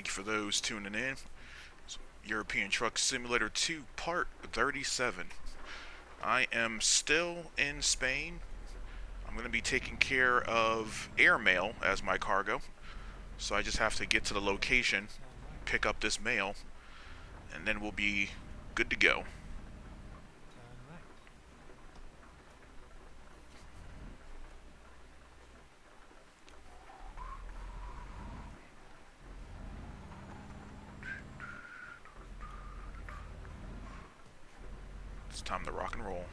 Thank you for those tuning in. European Truck Simulator 2, Part 37. I am still in Spain. I'm going to be taking care of airmail as my cargo. So I just have to get to the location, pick up this mail, and then we'll be good to go. It's time to rock and roll.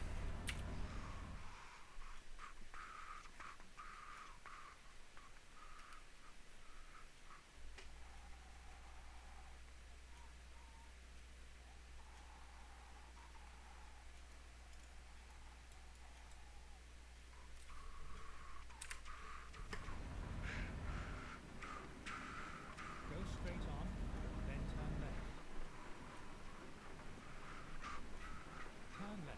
Go straight on, then turn left. Turn left.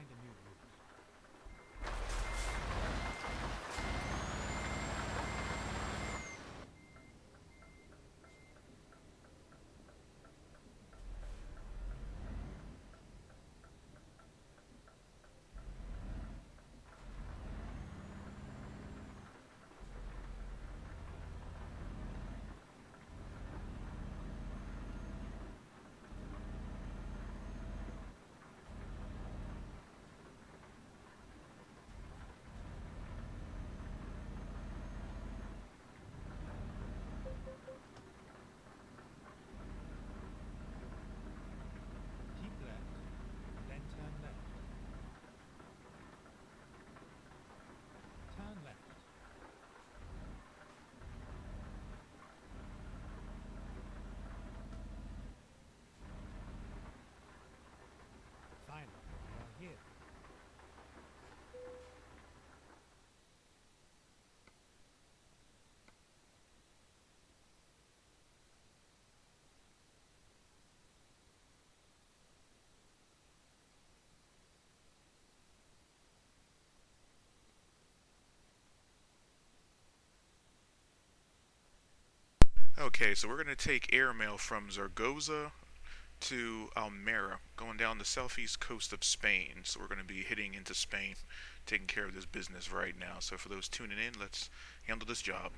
find a new route. Keep left, then turn left. Turn left. Finally, we are here. Okay, so we're going to take airmail from Zaragoza to Almera, going down the southeast coast of Spain. So we're going to be hitting into Spain, taking care of this business right now. So for those tuning in, let's handle this job.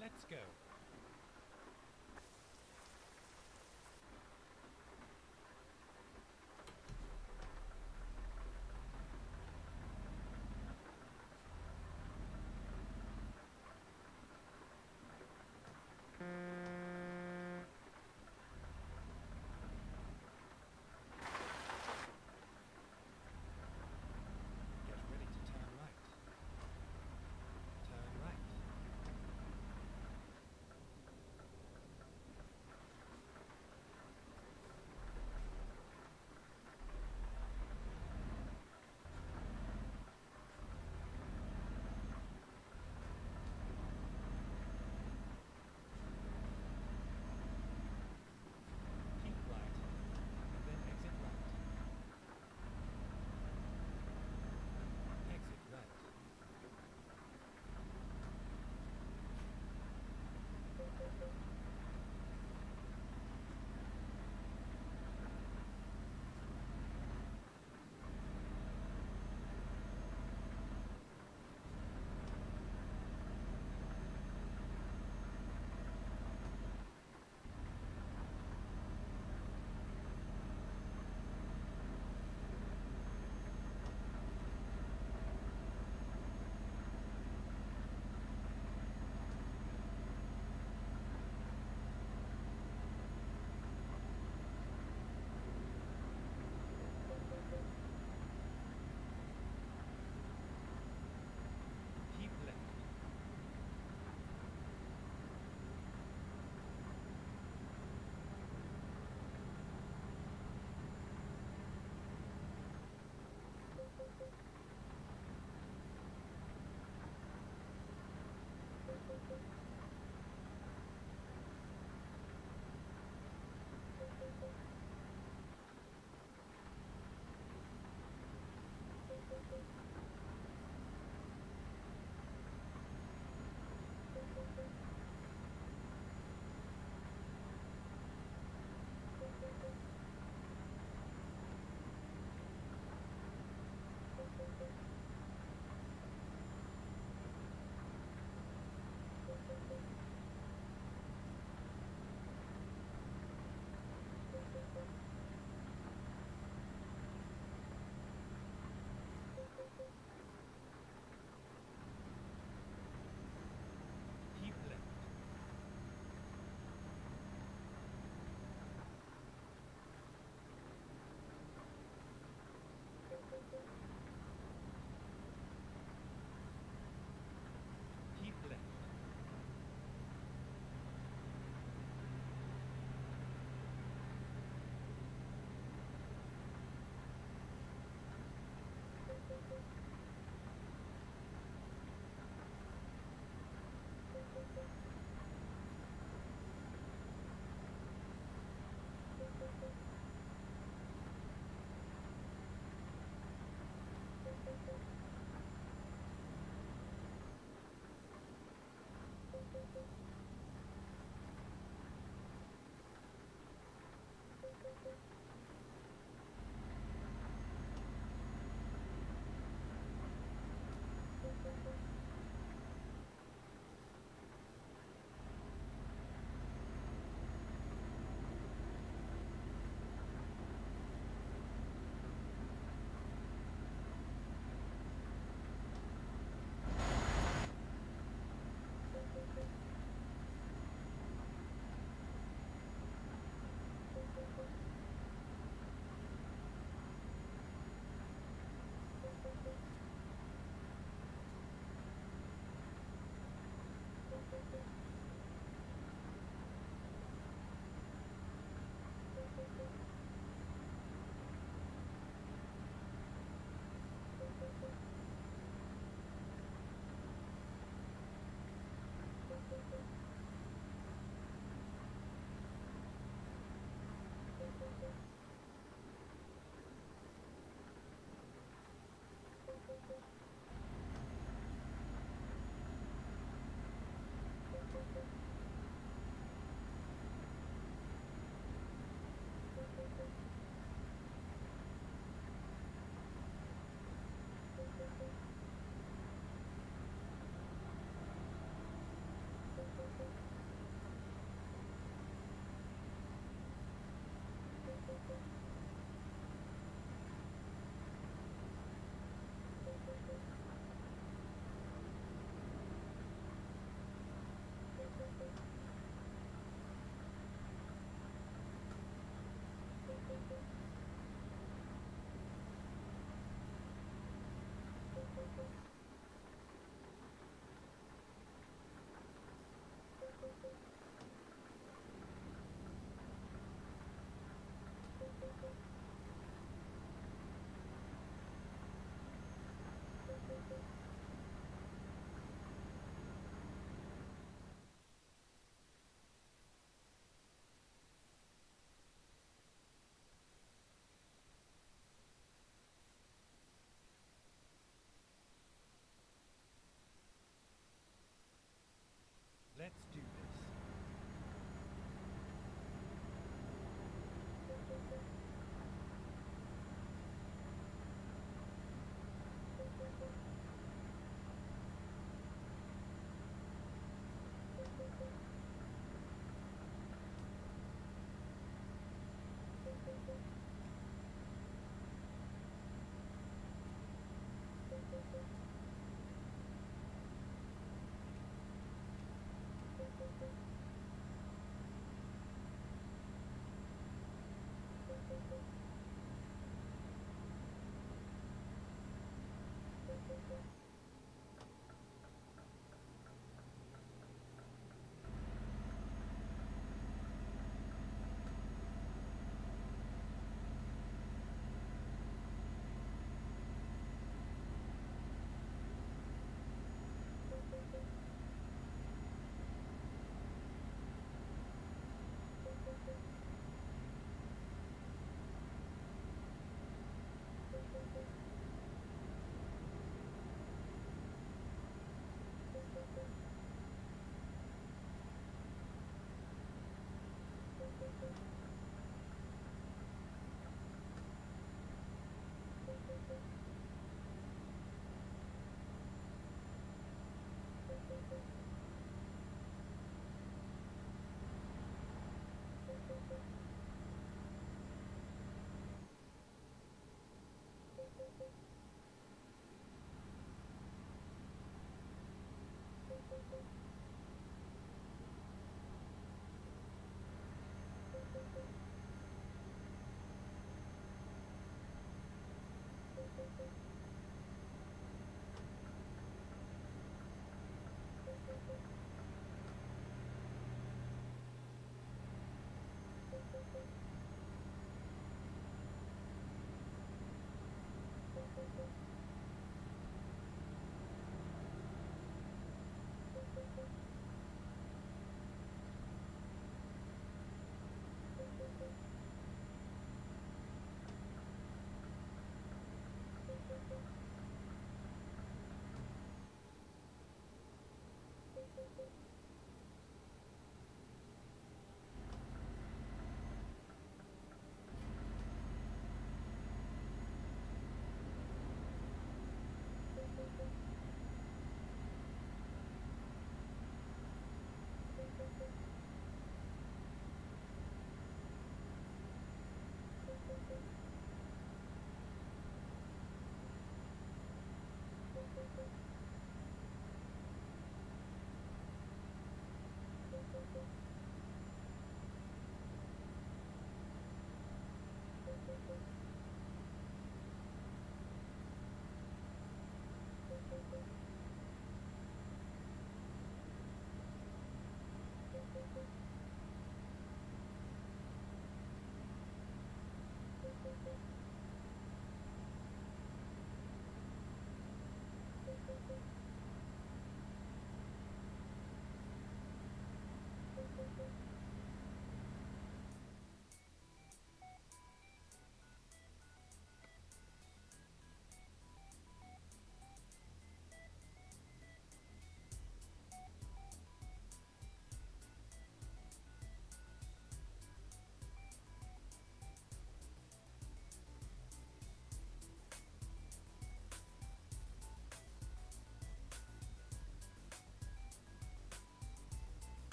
Let's go. Get ready to turn right. Turn right.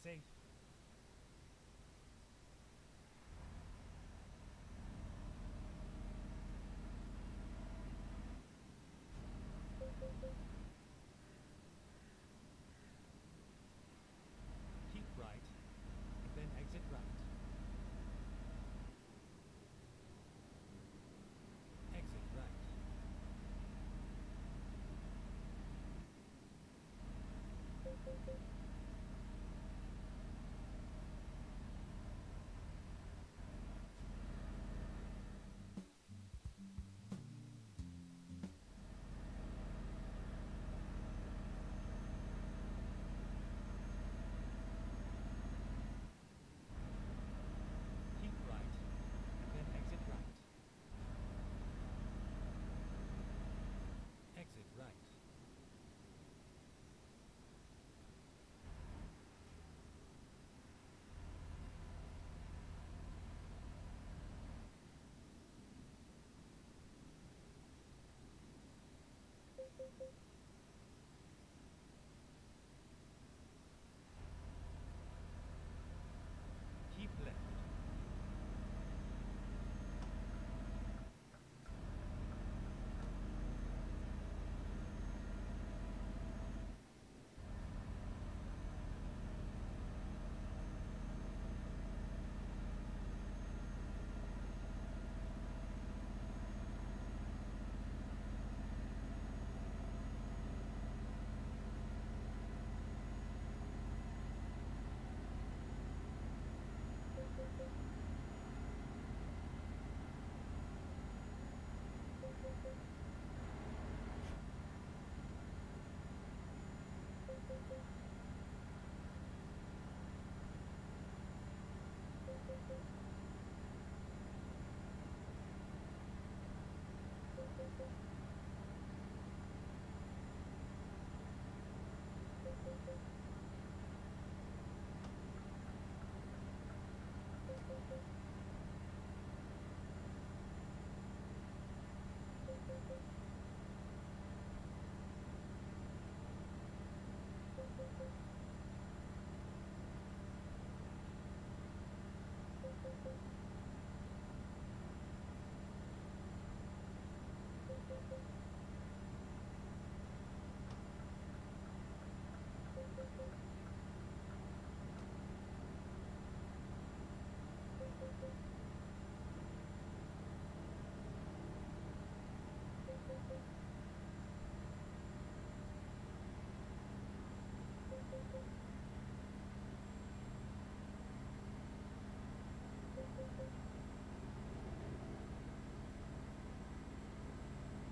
safe. Keep right, and then exit right. Exit right. Keep right, and then exit right. Exit right. Keep left.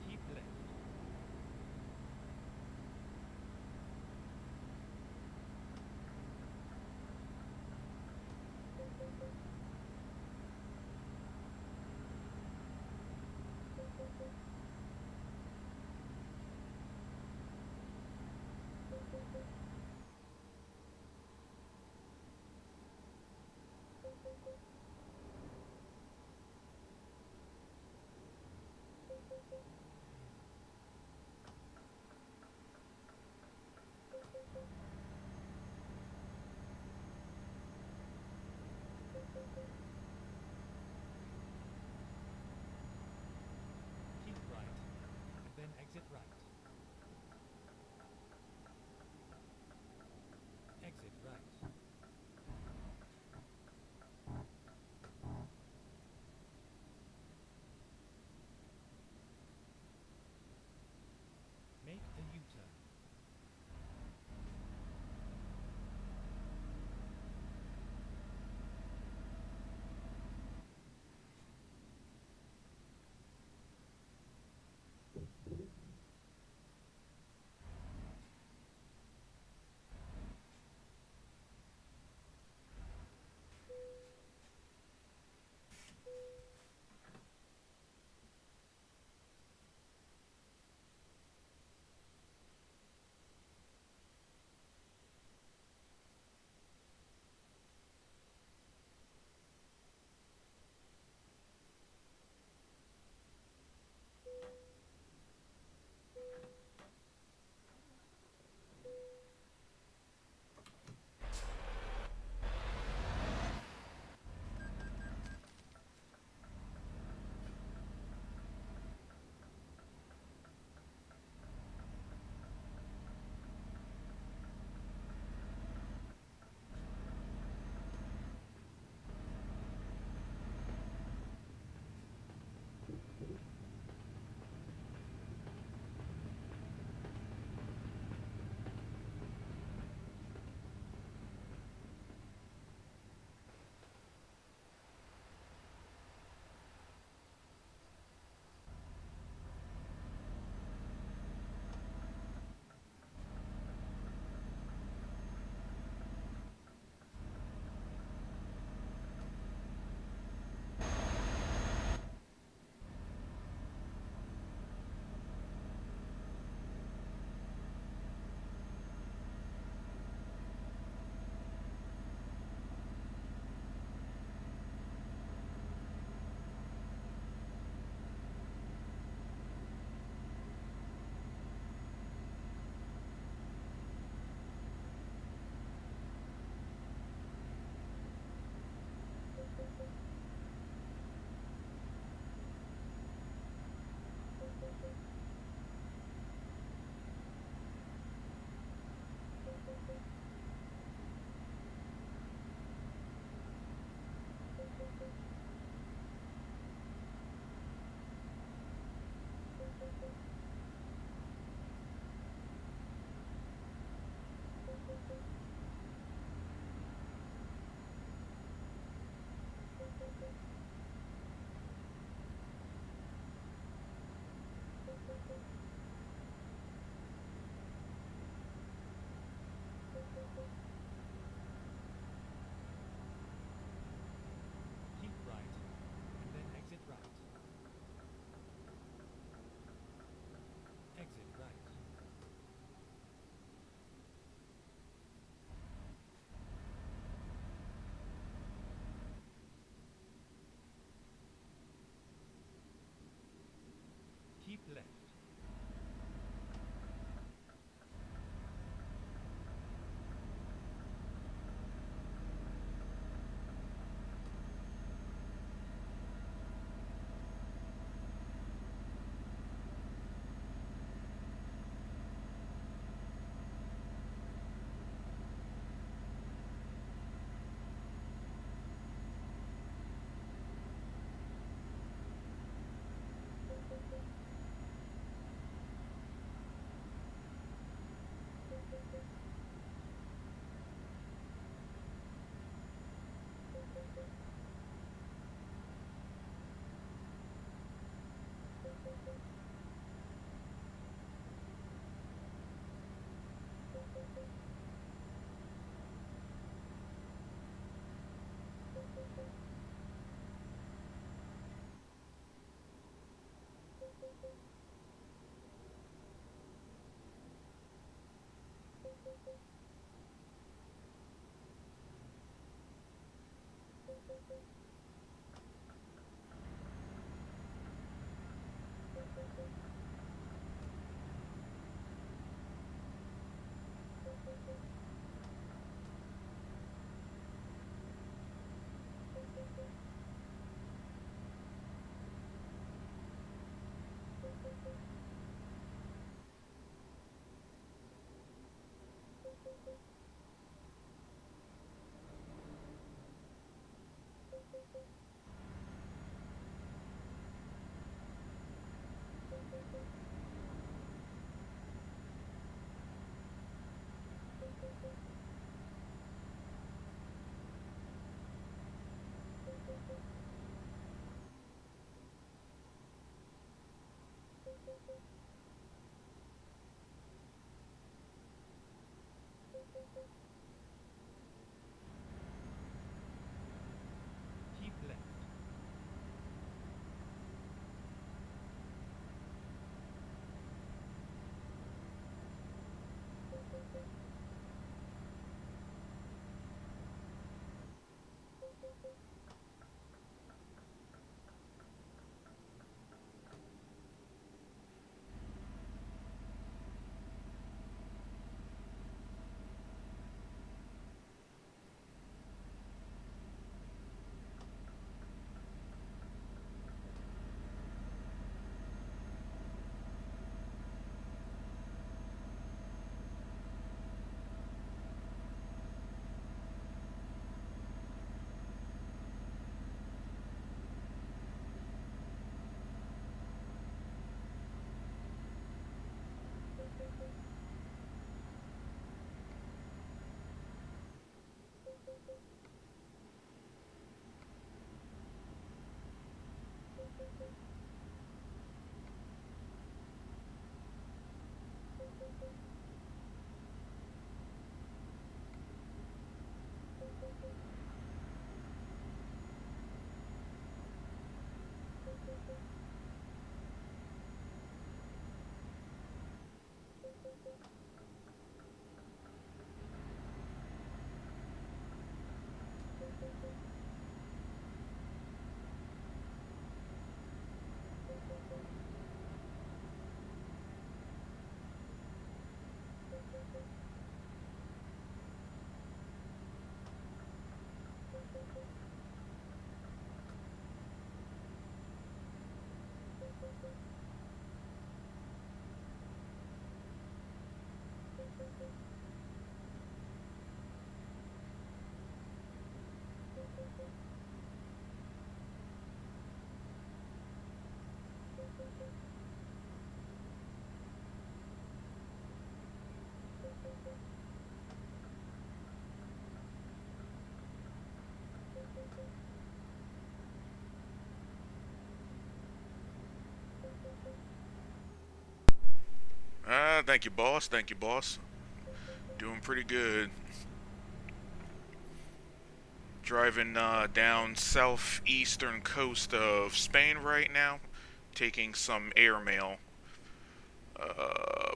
Keep left. Keep right, and then exit right. Exit right. Make a U-turn. Keep left. Thank you, boss. Thank you, boss. Doing pretty good. Driving down southeastern coast of Spain right now, taking some airmail.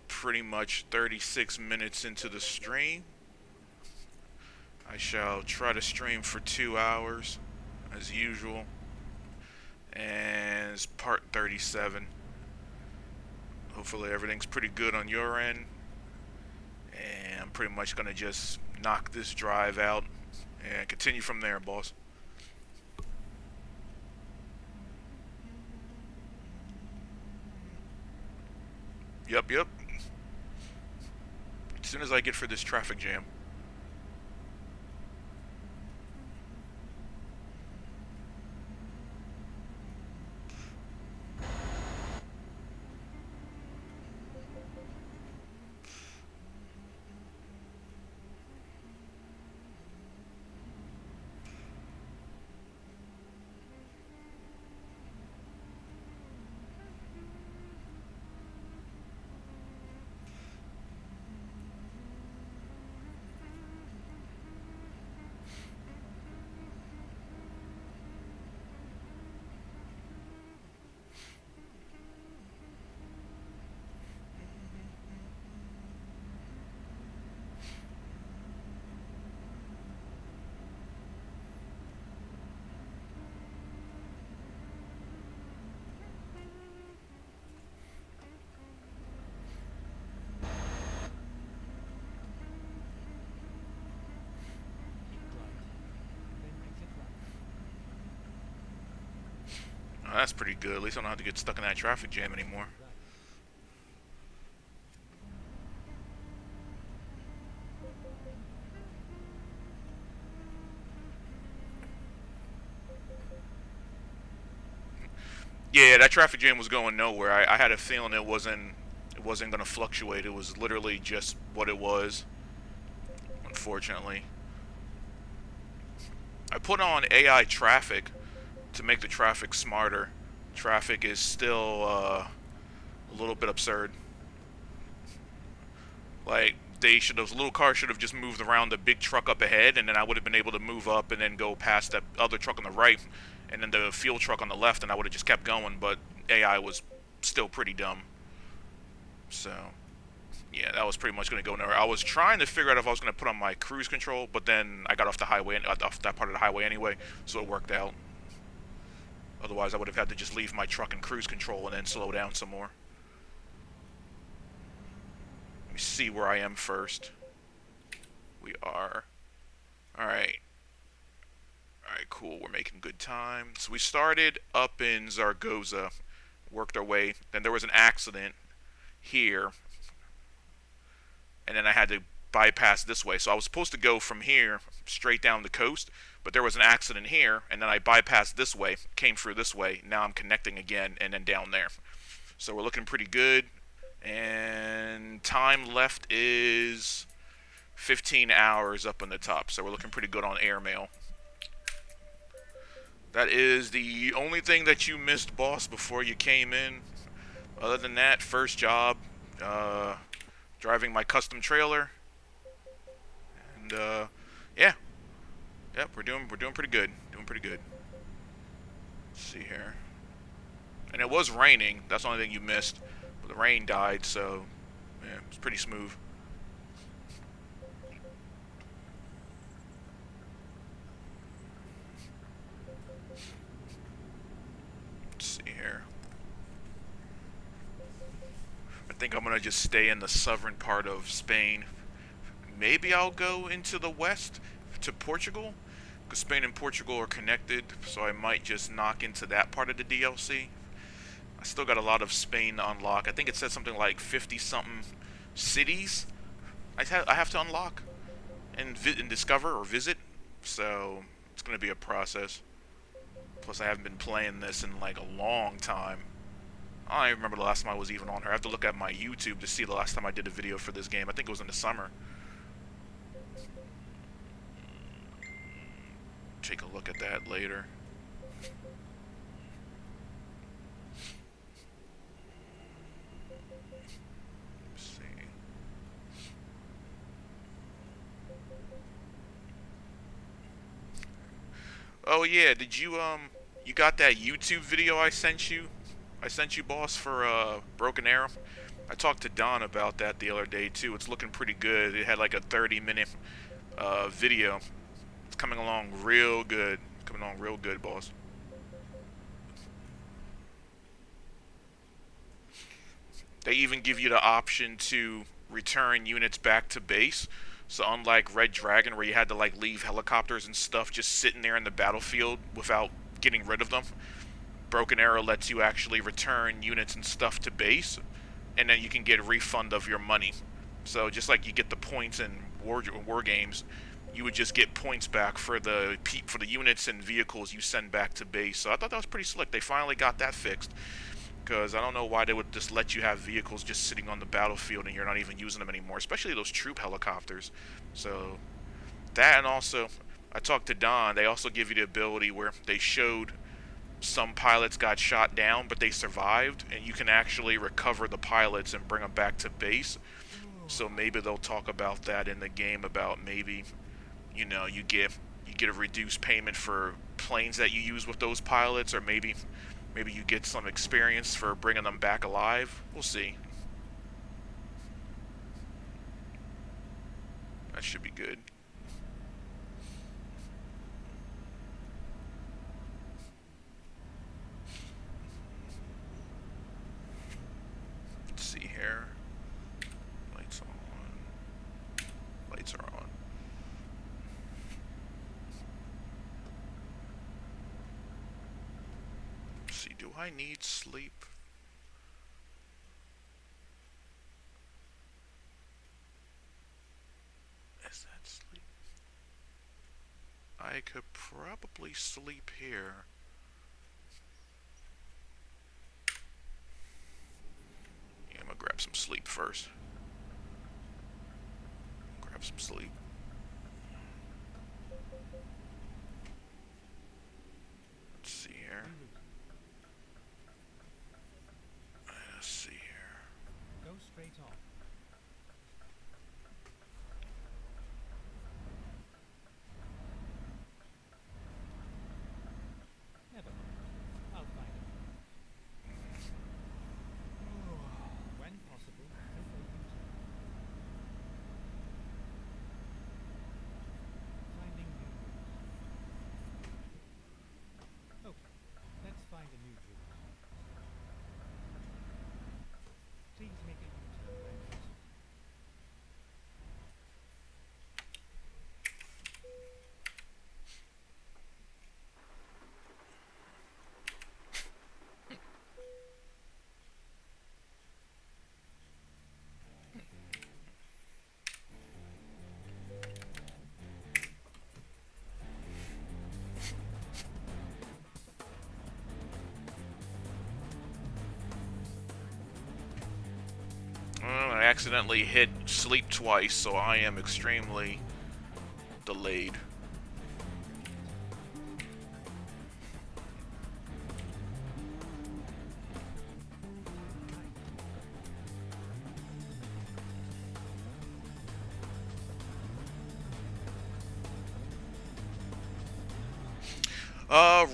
Pretty much 36 minutes into the stream. I shall try to stream for 2 hours, as usual. And it's part 37. Hopefully everything's pretty good on your end. And I'm pretty much gonna just knock this drive out and continue from there, boss. Yep, yep. As soon as I get for this traffic jam. That's pretty good. At least I don't have to get stuck in that traffic jam anymore. Right. Yeah, that traffic jam was going nowhere. I had a feeling it wasn't gonna fluctuate. It was literally just what it was. Unfortunately, I put on AI traffic to make the traffic smarter. Traffic is still a little bit absurd. Like those little cars should have just moved around the big truck up ahead, and then I would have been able to move up and then go past that other truck on the right, and then the fuel truck on the left, and I would have just kept going. But AI was still pretty dumb. So yeah, that was pretty much going to go nowhere. I was trying to figure out if I was going to put on my cruise control, but then I got off the highway and off that part of the highway anyway, so it worked out. Otherwise, I would have had to just leave my truck in cruise control and then slow down some more. Let me see where I am first. We are. Alright. Alright, cool. We're making good time. So we started up in Zaragoza, worked our way. Then there was an accident here, and then I had to bypass this way. So I was supposed to go from here straight down the coast, but there was an accident here, and then I bypassed this way, came through this way. Now I'm connecting again, and then down there. So we're looking pretty good. And time left is 15 hours up on the top. So we're looking pretty good on airmail. That is the only thing that you missed, boss, before you came in. Other than that, first job, uh, driving my custom trailer, and yeah, yep, we're doing pretty good, doing pretty good. Let's see here, and it was raining. That's the only thing you missed, but the rain died, so yeah, it's pretty smooth. Let's see here. I think I'm gonna just stay in the southern part of Spain. Maybe I'll go into the west to Portugal, because Spain and Portugal are connected, so I might just knock into that part of the DLC. I still got a lot of Spain to unlock. I think it said something like 50 something cities I have to unlock and discover or visit, so it's going to be a process. Plus, I haven't been playing this in like a long time. I don't even remember the last time I was even on here. I have to look at my YouTube to see the last time I did a video for this game. I think it was in the summer. Take a look at that later. Let's see. Oh yeah, did you got that YouTube video I sent you? I sent you, boss, for Broken Arrow. I talked to Don about that the other day too. It's looking pretty good. It had like a 30-minute video. It's coming along real good. Coming along real good, boss. They even give you the option to return units back to base. So unlike Red Dragon, where you had to like leave helicopters and stuff just sitting there in the battlefield without getting rid of them, Broken Arrow lets you actually return units and stuff to base, and then you can get a refund of your money. So just like you get the points in war games, you would just get points back for the units and vehicles you send back to base. So I thought that was pretty slick. They finally got that fixed, because I don't know why they would just let you have vehicles just sitting on the battlefield and you're not even using them anymore, especially those troop helicopters. So that, and also I talked to Don. They also give you the ability where they showed some pilots got shot down, but they survived, and you can actually recover the pilots and bring them back to base. So maybe they'll talk about that in the game, about maybe, you get a reduced payment for planes that you use with those pilots, or maybe you get some experience for bringing them back alive. We'll see. That should be good. Let's see here. Lights on. Lights are on. Let's see, Do I need sleep? Is that sleep? I could probably sleep here. Yeah, I'm gonna grab some sleep first. Grab some sleep. Let's see here. New route. Let's see here. Go straight on. Never mind. I'll find a new route. When possible, take a U-turn. Finding new route. Okay, let's find a new route. Please make a U-turn when possible. I accidentally hit sleep twice, so I am extremely delayed.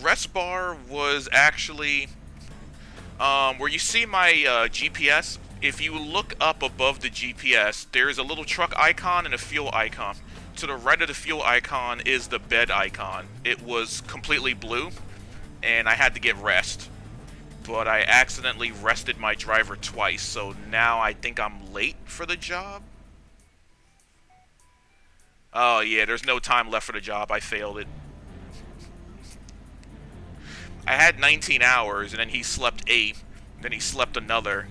Rest bar was actually where you see my GPS. If you look up above the GPS, there's a little truck icon and a fuel icon. To the right of the fuel icon is the bed icon. It was completely blue, and I had to get rest. But I accidentally rested my driver twice, so now I think I'm late for the job. Oh yeah, there's no time left for the job. I failed it. I had 19 hours, and then he slept 8. Then he slept another.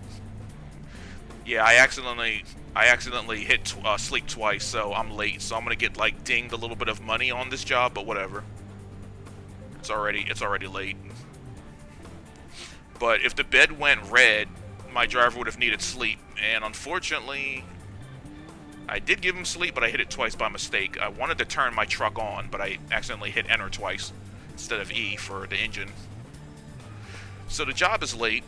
Yeah, I accidentally hit sleep twice, so I'm late. So I'm gonna get like dinged a little bit of money on this job, but whatever. It's already late. But if the bed went red, my driver would have needed sleep, and unfortunately, I did give him sleep, but I hit it twice by mistake. I wanted to turn my truck on, but I accidentally hit enter twice instead of E for the engine. So the job is late.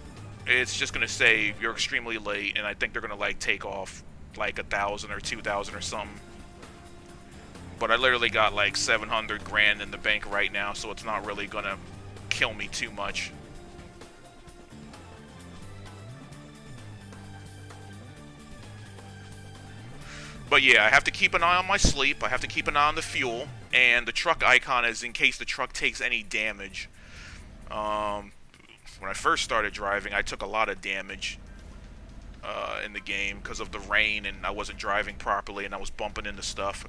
It's just gonna say you're extremely late, and I think they're gonna like take off like 1,000 or 2,000 or something. But I literally got like 700 grand in the bank right now, so it's not really gonna kill me too much. But yeah, I have to keep an eye on my sleep. I have to keep an eye on the fuel, and the truck icon is in case the truck takes any damage. When I first started driving, I took a lot of damage in the game because of the rain, and I wasn't driving properly, and I was bumping into stuff.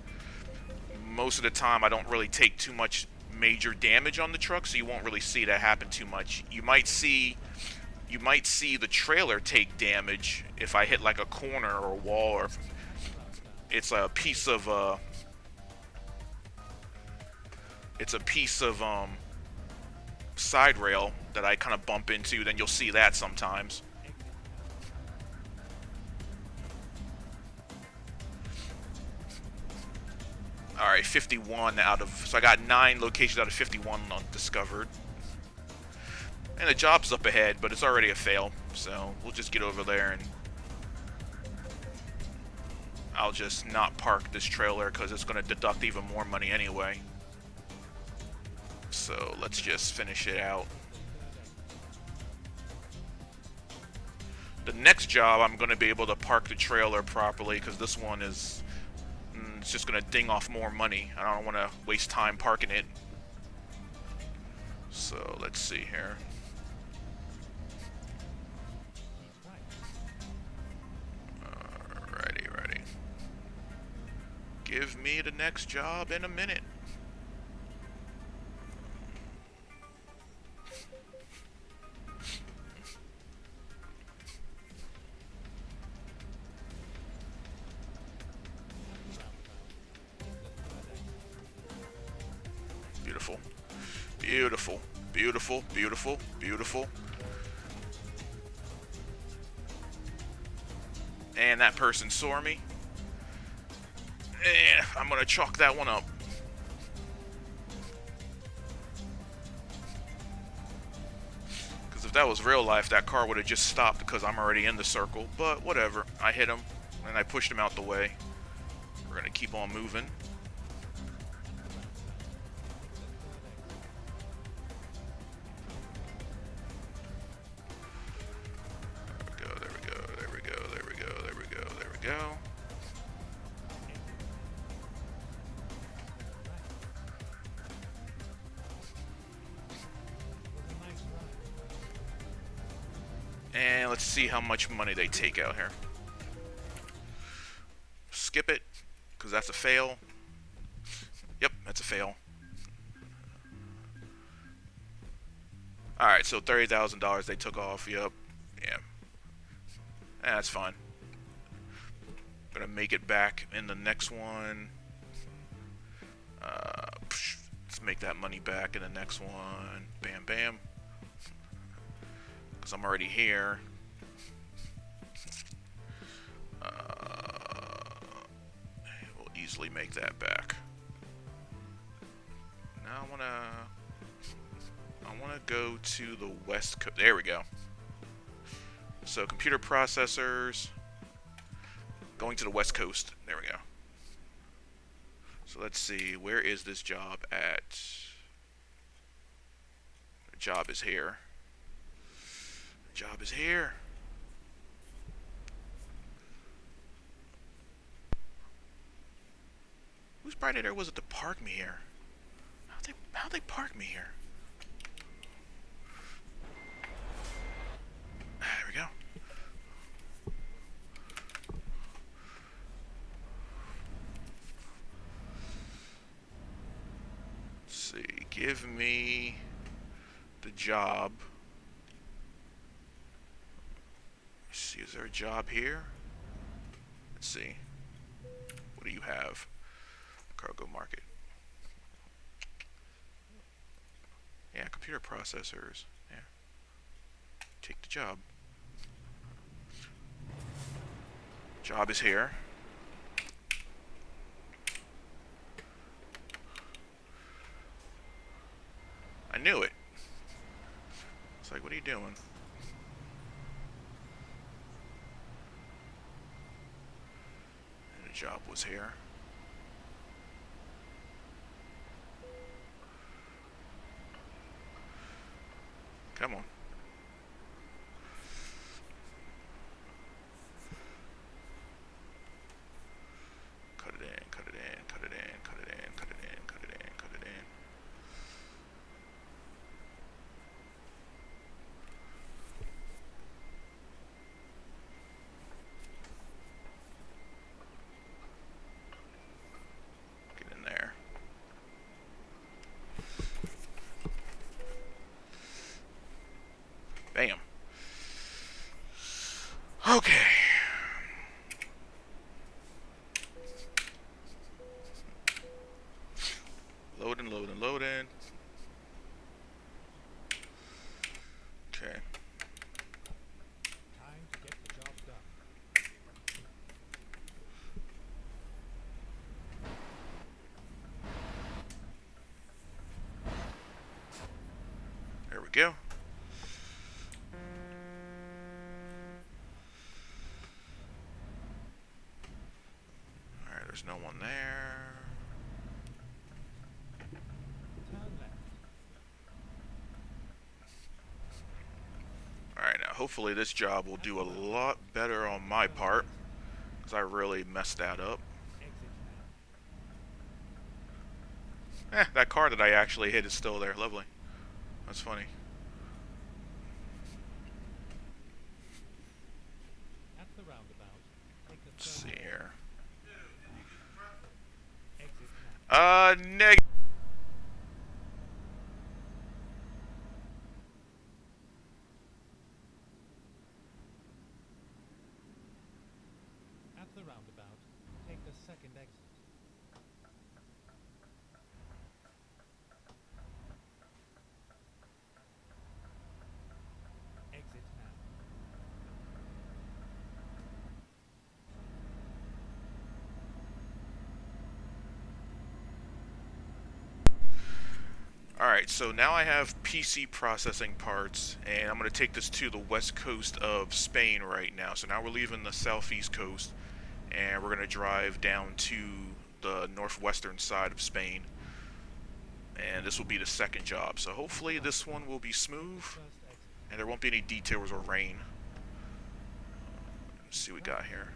Most of the time, I don't really take too much major damage on the truck, so you won't really see that happen too much. You might see the trailer take damage if I hit like a corner or a wall, or it's a piece of side rail that I kind of bump into. Then you'll see that sometimes. Exit now. All right, 51 out of, so I got 9 locations out of 51 undiscovered. And the job's up ahead, but it's already a fail. So we'll just get over there, and I'll just not park this trailer because it's going to deduct even more money anyway. So let's just finish it out. The next job, I'm going to be able to park the trailer properly because this one is, it's just going to ding off more money. I don't want to waste time parking it. So let's see here. Keep right. Ready. Give me the next job in a minute. Beautiful. Beautiful, beautiful, beautiful. And that person saw me. And I'm going to chalk that one up. Because if that was real life, that car would have just stopped because I'm already in the circle. But whatever. I hit him, and I pushed him out the way. We're going to keep on moving. There we go, there we go, there we go, there we go, there we go. And let's see how much money they take out here. Skip it, because that's a fail. Yep, that's a fail. Alright, so $30,000 they took off. Yep. Yeah. That's fine. Gonna make it back in the next one. Let's make that money back in the next one. Bam, bam. Because I'm already here. We'll easily make that back. Now I wanna go to the West Coast. There we go. So computer processors. Going to the West Coast. There we go. So let's see. Where is this job at? The job is here. The job is here. Whose bright idea was it to park me here? How'd they park me here? There we go. Let's see. Give me the job. Let's see. Is there a job here? Let's see. What do you have? Cargo market. Yeah, computer processors. Yeah. Take the job. Job is here. I knew it. It's like, what are you doing? And the job was here. Come on. Cut it in, cut it in, cut it in, cut it in, cut it in, cut it in, cut it in. Get in there. Bam. Okay. Loading, loading, loading. Okay. Time to get the job done. There we go. Alright, there's no one there. Turn left. Alright, now hopefully this job will do a lot better on my part, because I really messed that up. Exit now. That car that I actually hit is still there. Lovely. That's funny. At the roundabout, take a Let's turn see here. exit now. Negative. At the roundabout, take the second exit. Alright, so now I have PC processing parts, and I'm going to take this to the west coast of Spain right now. So now we're leaving the southeast coast, and we're going to drive down to the northwestern side of Spain. And this will be the second job. So hopefully this one will be smooth, First exit. and there won't be any detours or rain. Let's see what we got here.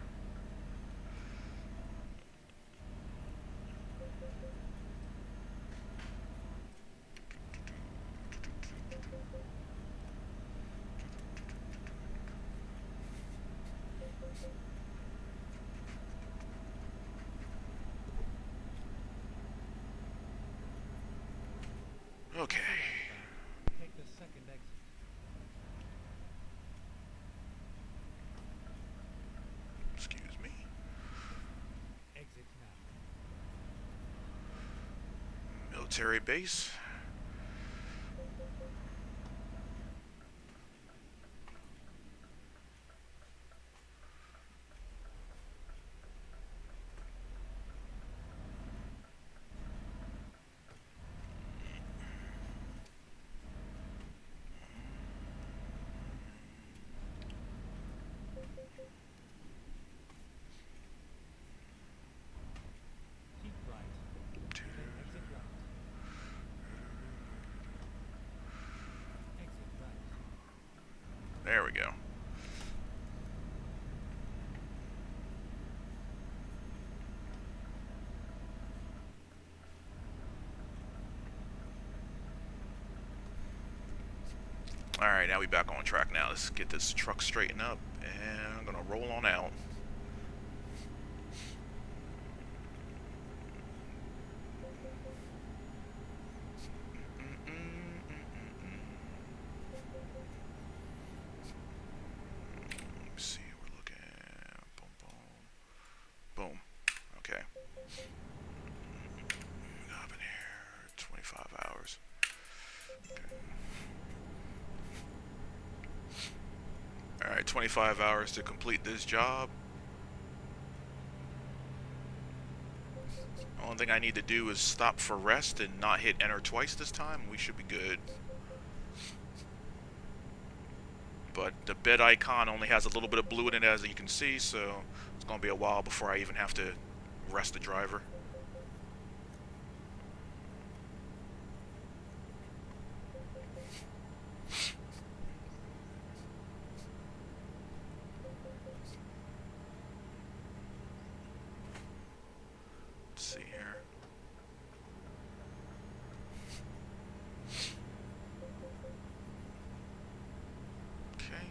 Okay. Take the second exit. Excuse me. Exit now. Military base. Keep right. Then exit right. Exit right. There we go. Alright, now we back on track now. Let's get this truck straightened up, and I'm gonna roll on out. Let's see, we're looking. Boom, boom. Boom. Okay. Up in here. 25 hours. Okay. Alright, 25 hours to complete this job. Only thing I need to do is stop for rest and not hit enter twice this time. We should be good. But the bed icon only has a little bit of blue in it, as you can see, so it's going to be a while before I even have to rest the driver. Let's see here. Okay.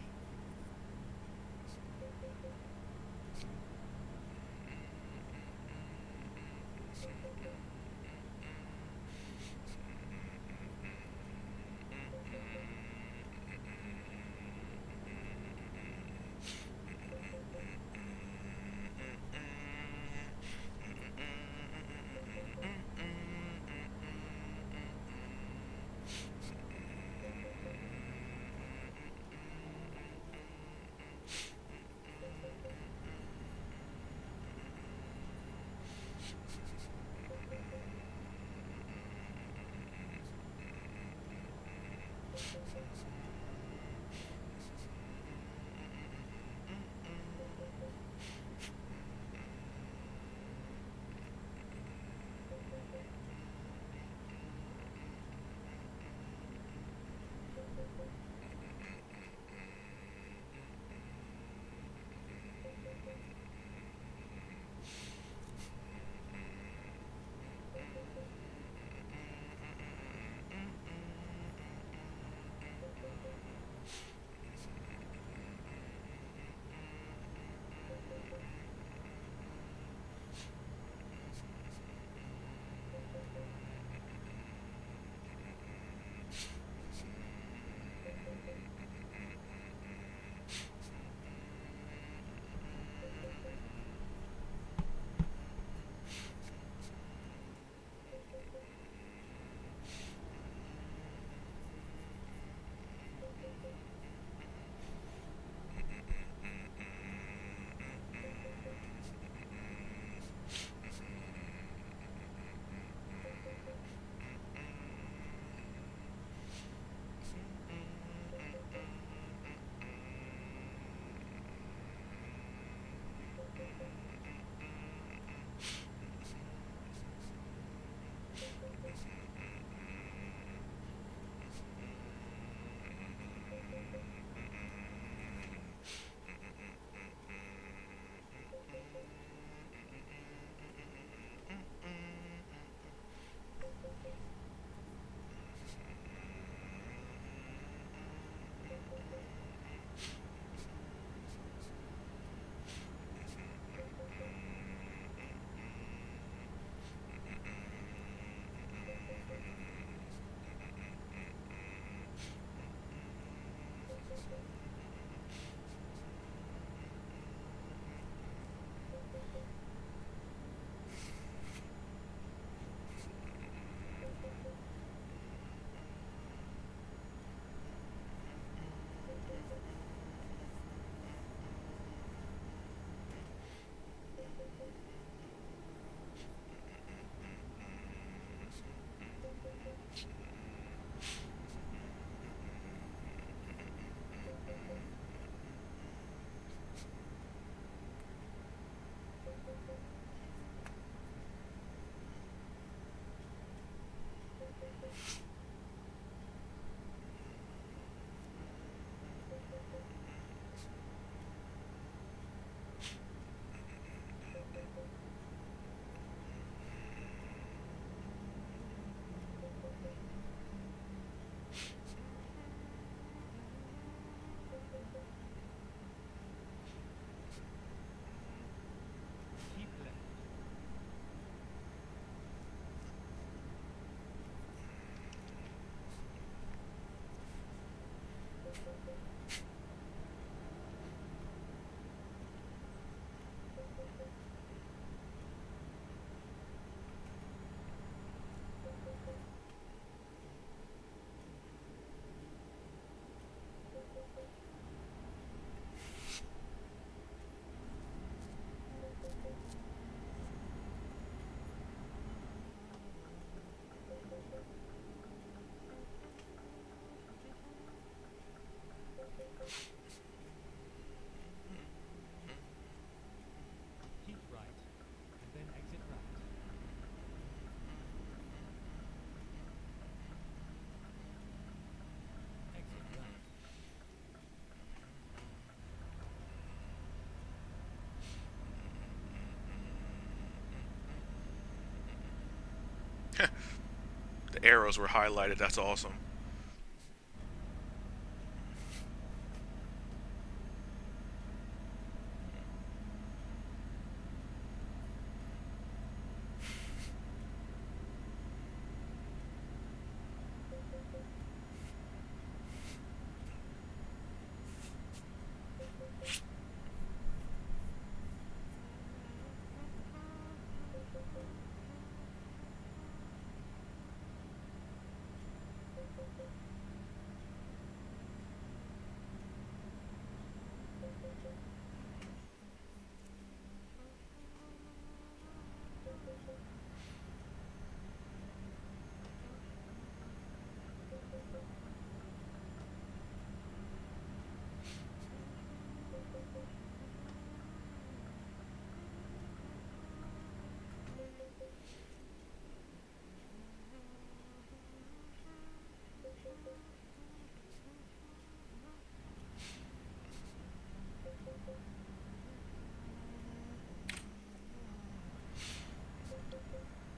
arrows were highlighted. That's awesome.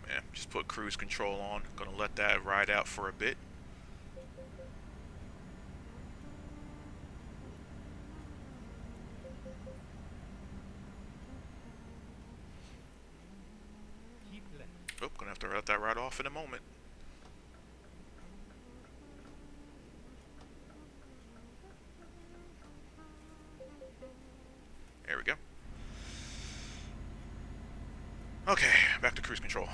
Yeah, just put cruise control on. Gonna let that ride out for a bit. Keep left. Oh, gonna have to let that ride off in a moment. There we go. Okay, back to cruise control.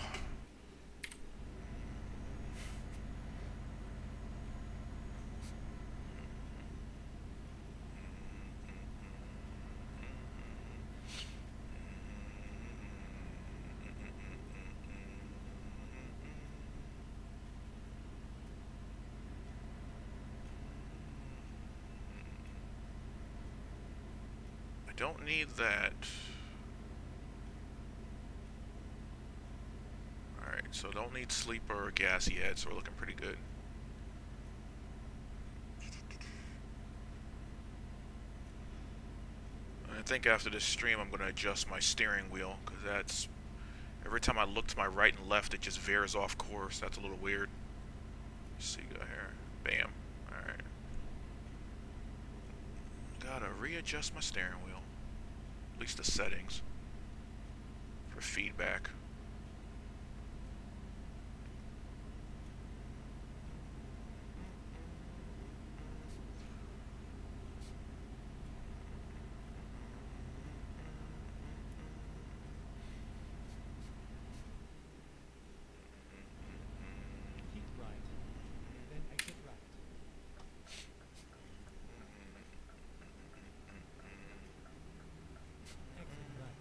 I don't need that. Alright, so don't need sleeper or gas yet, so we're looking pretty good. I think after this stream I'm going to adjust my steering wheel, because that's... Every time I look to my right and left, it just veers off course. That's a little weird. Let's see, go here. Bam. Alright. Gotta readjust my steering wheel. At least the settings. For feedback. Keep right. Then exit right. Exit right.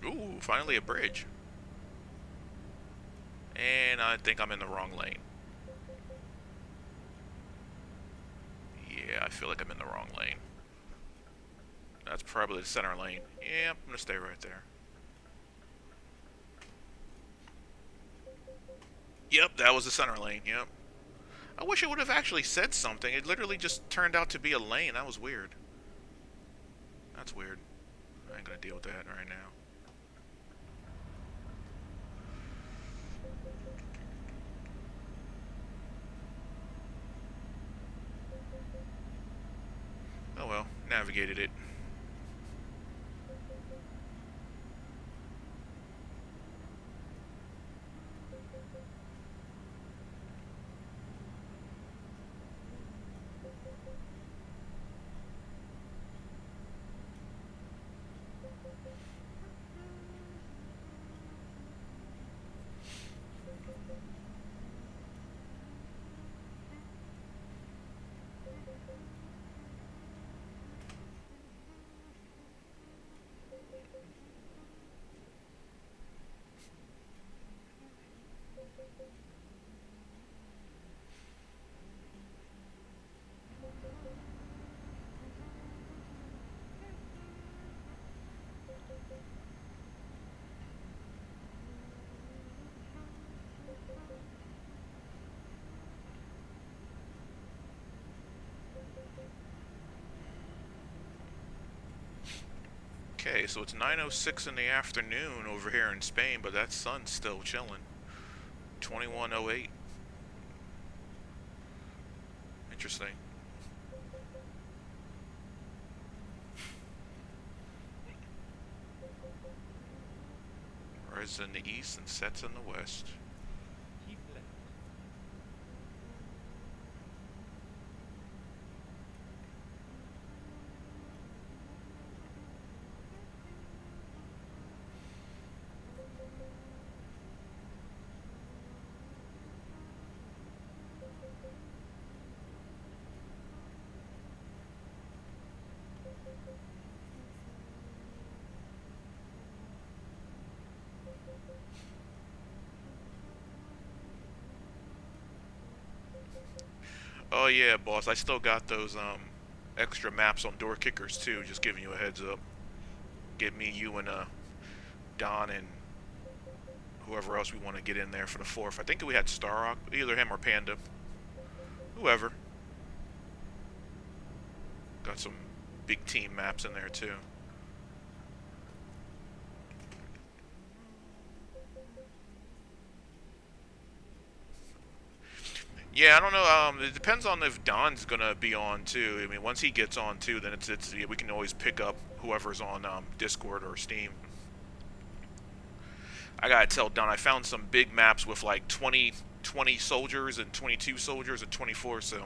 Ooh, finally a bridge. And I think I'm in the wrong lane. Yeah, I feel like I'm in the wrong lane. That's probably the center lane. Yeah, I'm gonna stay right there. Yep, that was the center lane, yep. I wish it would have actually said something. It literally just turned out to be a lane. That was weird. That's weird. I ain't gonna deal with that right now. Oh well, navigated it. Okay, so it's 9:06 in the afternoon over here in Spain, but that sun's still chilling. 21:08. Interesting. Rises in the east and sets in the west. Keep left. Oh yeah, boss. I still got those extra maps on door kickers too. Just giving you a heads up. Get me, you, and Don and whoever else we want to get in there for the fourth. I think we had Starrock, either him or Panda. Whoever. Got some big team maps in there too. Yeah, I don't know. It depends on if Don's gonna be on too. I mean, once he gets on too, then it's yeah, we can always pick up whoever's on Discord or Steam. I gotta tell Don, I found some big maps with like 20 soldiers and 22 soldiers and 24. So,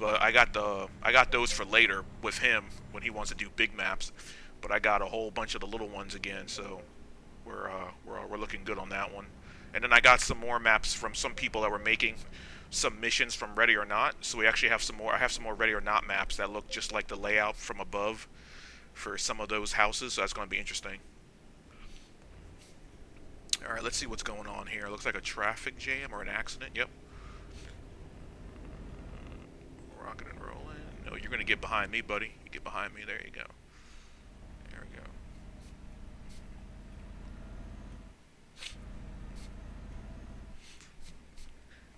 but I got those for later with him when he wants to do big maps. But I got a whole bunch of the little ones again, so we're looking good on that one. And then I got some more maps from some people that were making some missions from Ready or Not. So we actually have some more. I have some more Ready or Not maps that look just like the layout from above for some of those houses. So that's going to be interesting. All right, let's see what's going on here. Looks like a traffic jam or an accident. Yep. Rocking and rolling. No, you're going to get behind me, buddy. You get behind me. There you go. There we go.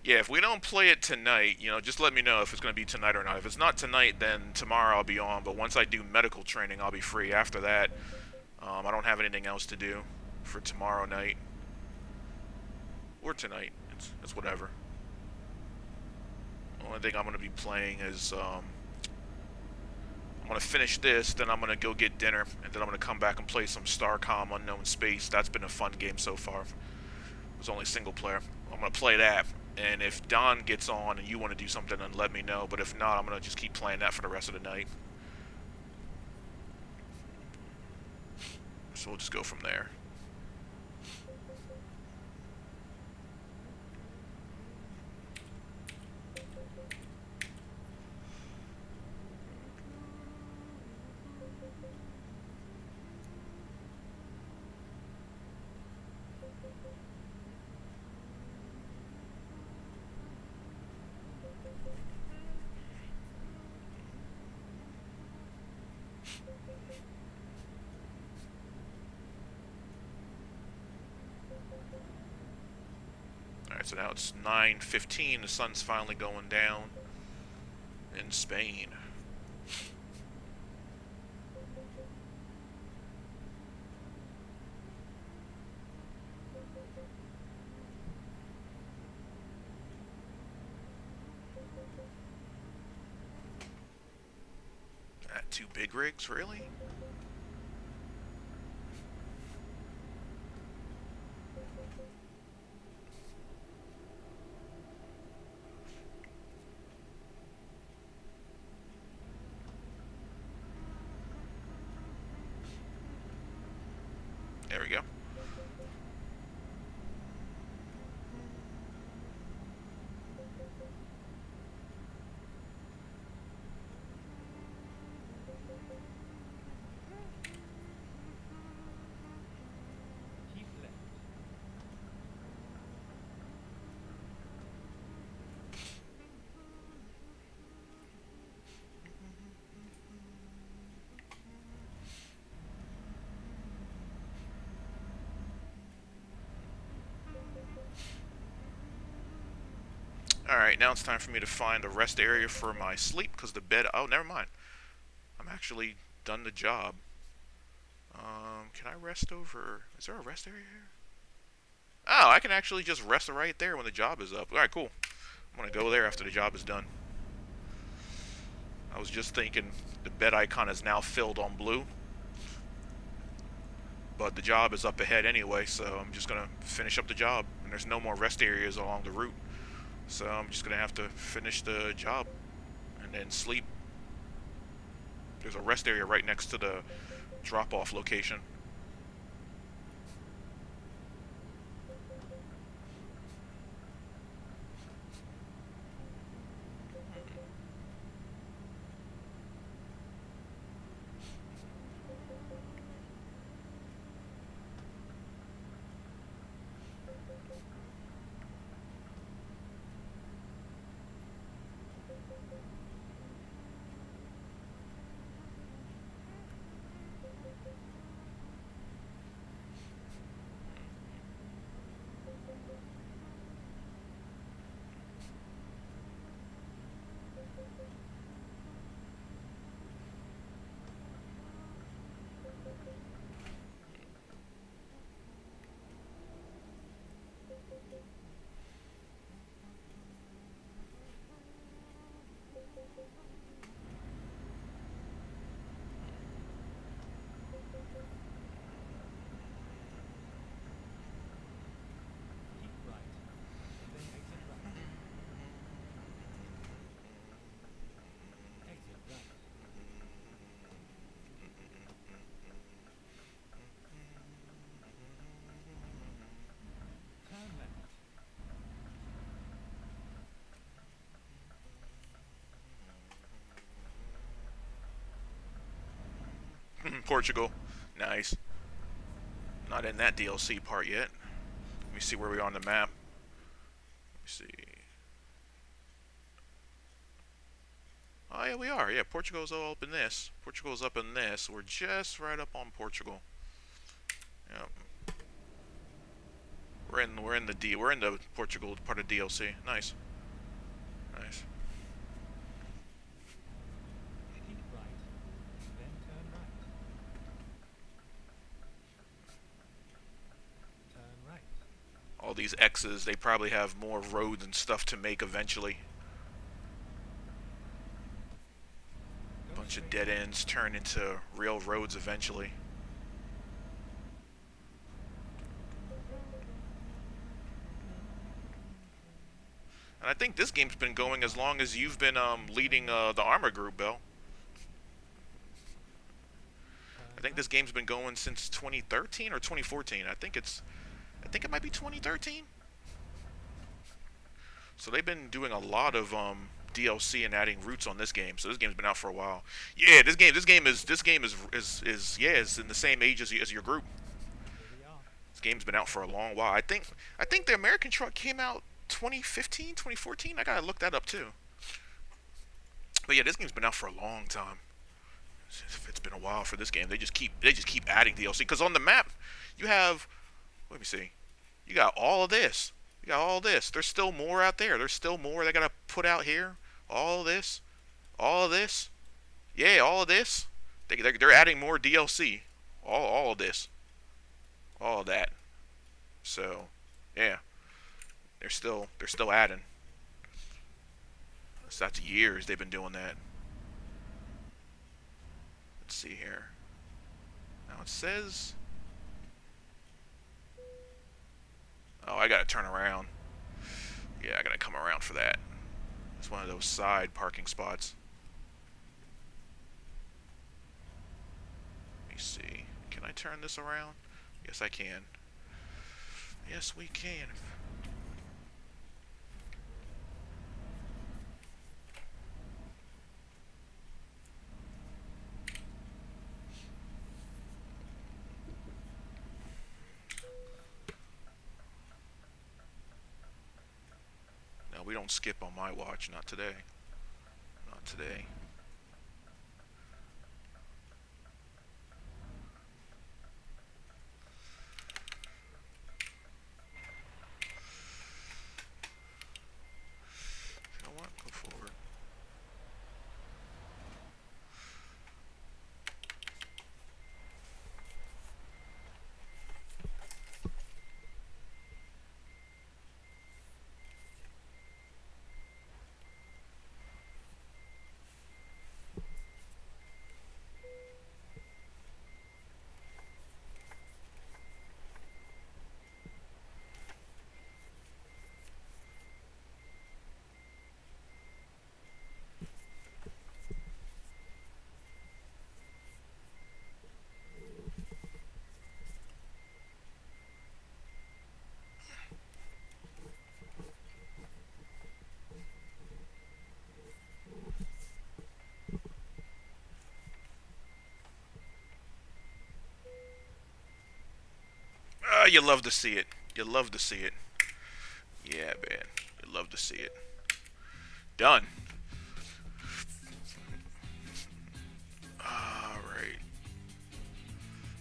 Yeah, if we don't play it tonight, just let me know if it's going to be tonight or not. If it's not tonight, then tomorrow I'll be on. But once I do medical training, I'll be free. After that, I don't have anything else to do for tomorrow night or tonight. It's whatever. The only thing I'm going to be playing is I'm going to finish this, then I'm going to go get dinner, and then I'm going to come back and play some Starcom Unknown Space. That's been a fun game so far. It was only single player. I'm going to play that. And if Don gets on and you want to do something, then let me know. But if not, I'm going to just keep playing that for the rest of the night. So we'll just go from there. Alright, so now it's 9:15. The sun's finally going down in Spain. Two big rigs, really? There we go. Keep left. Alright, now it's time for me to find a rest area for my sleep, because the bed... Oh, never mind. I'm actually done the job. Can I rest over... Is there a rest area here? Oh, I can actually just rest right there when the job is up. Alright, cool. I'm gonna go there after the job is done. I was just thinking the bed icon is now filled on blue. But the job is up ahead anyway, so I'm just gonna finish up the job. And there's no more rest areas along the route. So I'm just gonna have to finish the job and then sleep. There's a rest area right next to the drop-off location. Keep right. Then exit right. Exit right. Turn left. Portugal. Nice. Not in that DLC part yet. Let me see where we are on the map. Let me see. Oh yeah, we are. Yeah, Portugal's all up in this. Portugal's up in this. We're just right up on Portugal. Yep. We're in the Portugal part of DLC. Nice. Nice. Keep right. Then turn right. Turn right. All these X's, they probably have more roads and stuff to make eventually. Go Bunch of straight dead ahead. ends turn into real roads eventually. And I think this game's been going as long as you've been leading the armor group, Bill. I Turn think this right. game's been going since 2013 or 2014. I think it might be 2013. So they've been doing a lot of DLC and adding routes on this game. So this game's been out for a while. Yeah, this game is yeah, is in the same age as your group. Here we are. This game's been out for a long while. I think the American truck came out 2015, 2014. I gotta look that up too. But yeah, this game's been out for a long time. It's been a while for this game. They just keep adding DLC because on the map you have, let me see, you got all of this. We got all this. There's still more out there. There's still more they gotta put out here. All of this. All of this. Yeah, all of this. They're adding more DLC. All of this. All of that. So, yeah. They're still adding. So that's years they've been doing that. Let's see here. Now it says... Oh, I gotta turn around. Yeah, I gotta come around for that. It's one of those side parking spots. Let me see. Can I turn this around? Yes, I can. Yes, we can. No, we don't skip on my watch. Not today. Not today. You know what? Go forward. You love to see it. You love to see it. Yeah, man. You love to see it. Done. Alright.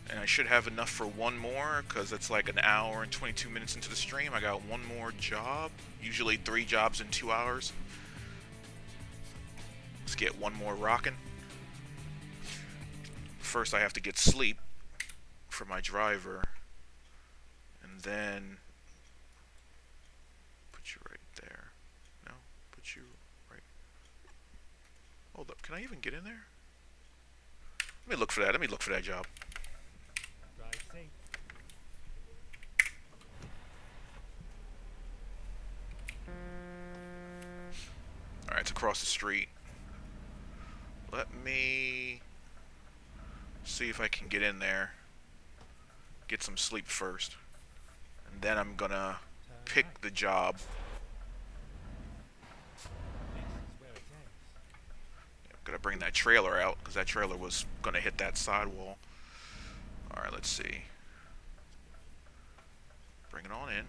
And I should have enough for one more, because it's like an hour and 22 minutes into the stream. I got one more job. Usually 3 jobs in 2 hours. Let's get one more rocking. First, I have to get sleep for my driver. And then... Put you right there. No? Put you right... Hold up. Can I even get in there? Let me look for that. Let me look for that job. Drive safe. Alright, it's across the street. Let me see if I can get in there. Get some sleep first. And then I'm gonna pick Right. the job. This is where it ends. I'm gonna bring that trailer out, because that trailer was gonna hit that sidewall. Alright, let's see. Bring it on in.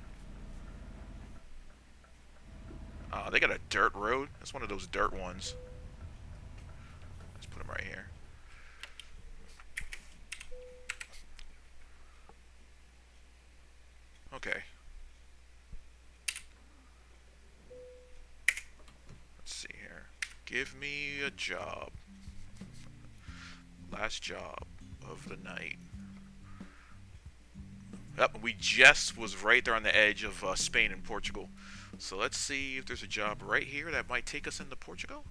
They got a dirt road. That's one of those dirt ones. Let's put them right here. Okay. Let's see here. Give me a job. Last job of the night. Yep, we just was right there on the edge of Spain and Portugal. So let's see if there's a job right here that might take us into Portugal.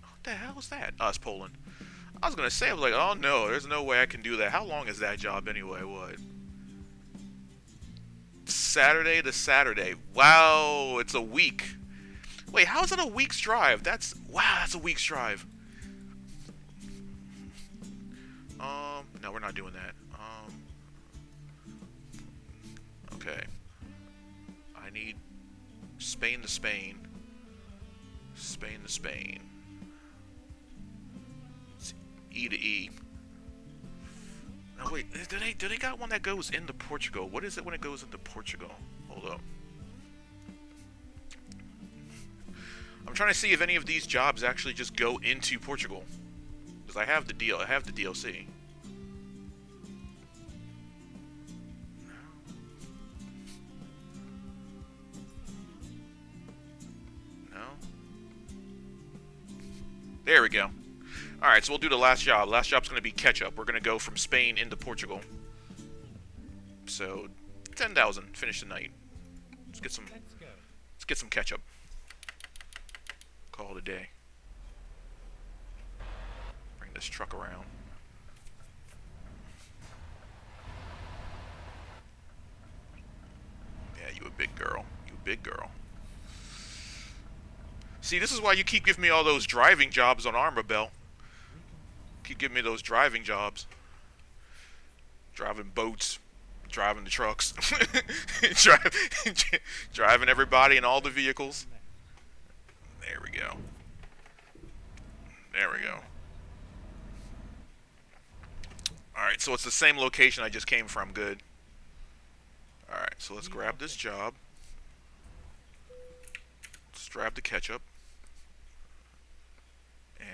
What the hell is that? Oh, it's Poland. I was gonna say, I was like, oh no, there's no way I can do that. How long is that job anyway? What? Saturday to Saturday. Wow, it's a week. Wait, how is it a week's drive? Wow, that's a week's drive. No, we're not doing that. Okay. I need Spain to Spain. Spain to Spain. It's E to E. No, wait, do they got one that goes into Portugal? What is it when it goes into Portugal? Hold up. I'm trying to see if any of these jobs actually just go into Portugal. Because I have the DLC. There we go. Alright, so we'll do the last job. Last job's going to be ketchup. We're going to go from Spain into Portugal. So, 10,000. Finish the night. Let's get some. Let's go. Let's get some ketchup. Call it a day. Bring this truck around. Yeah, you a big girl. You a big girl. See, this is why you keep giving me all those driving jobs on Armor Bell. Keep giving me those driving jobs. Driving boats. Driving the trucks. Driving everybody in all the vehicles. There we go. There we go. Alright, so it's the same location I just came from. Good. Alright, so let's grab this job. Let's grab the ketchup. And,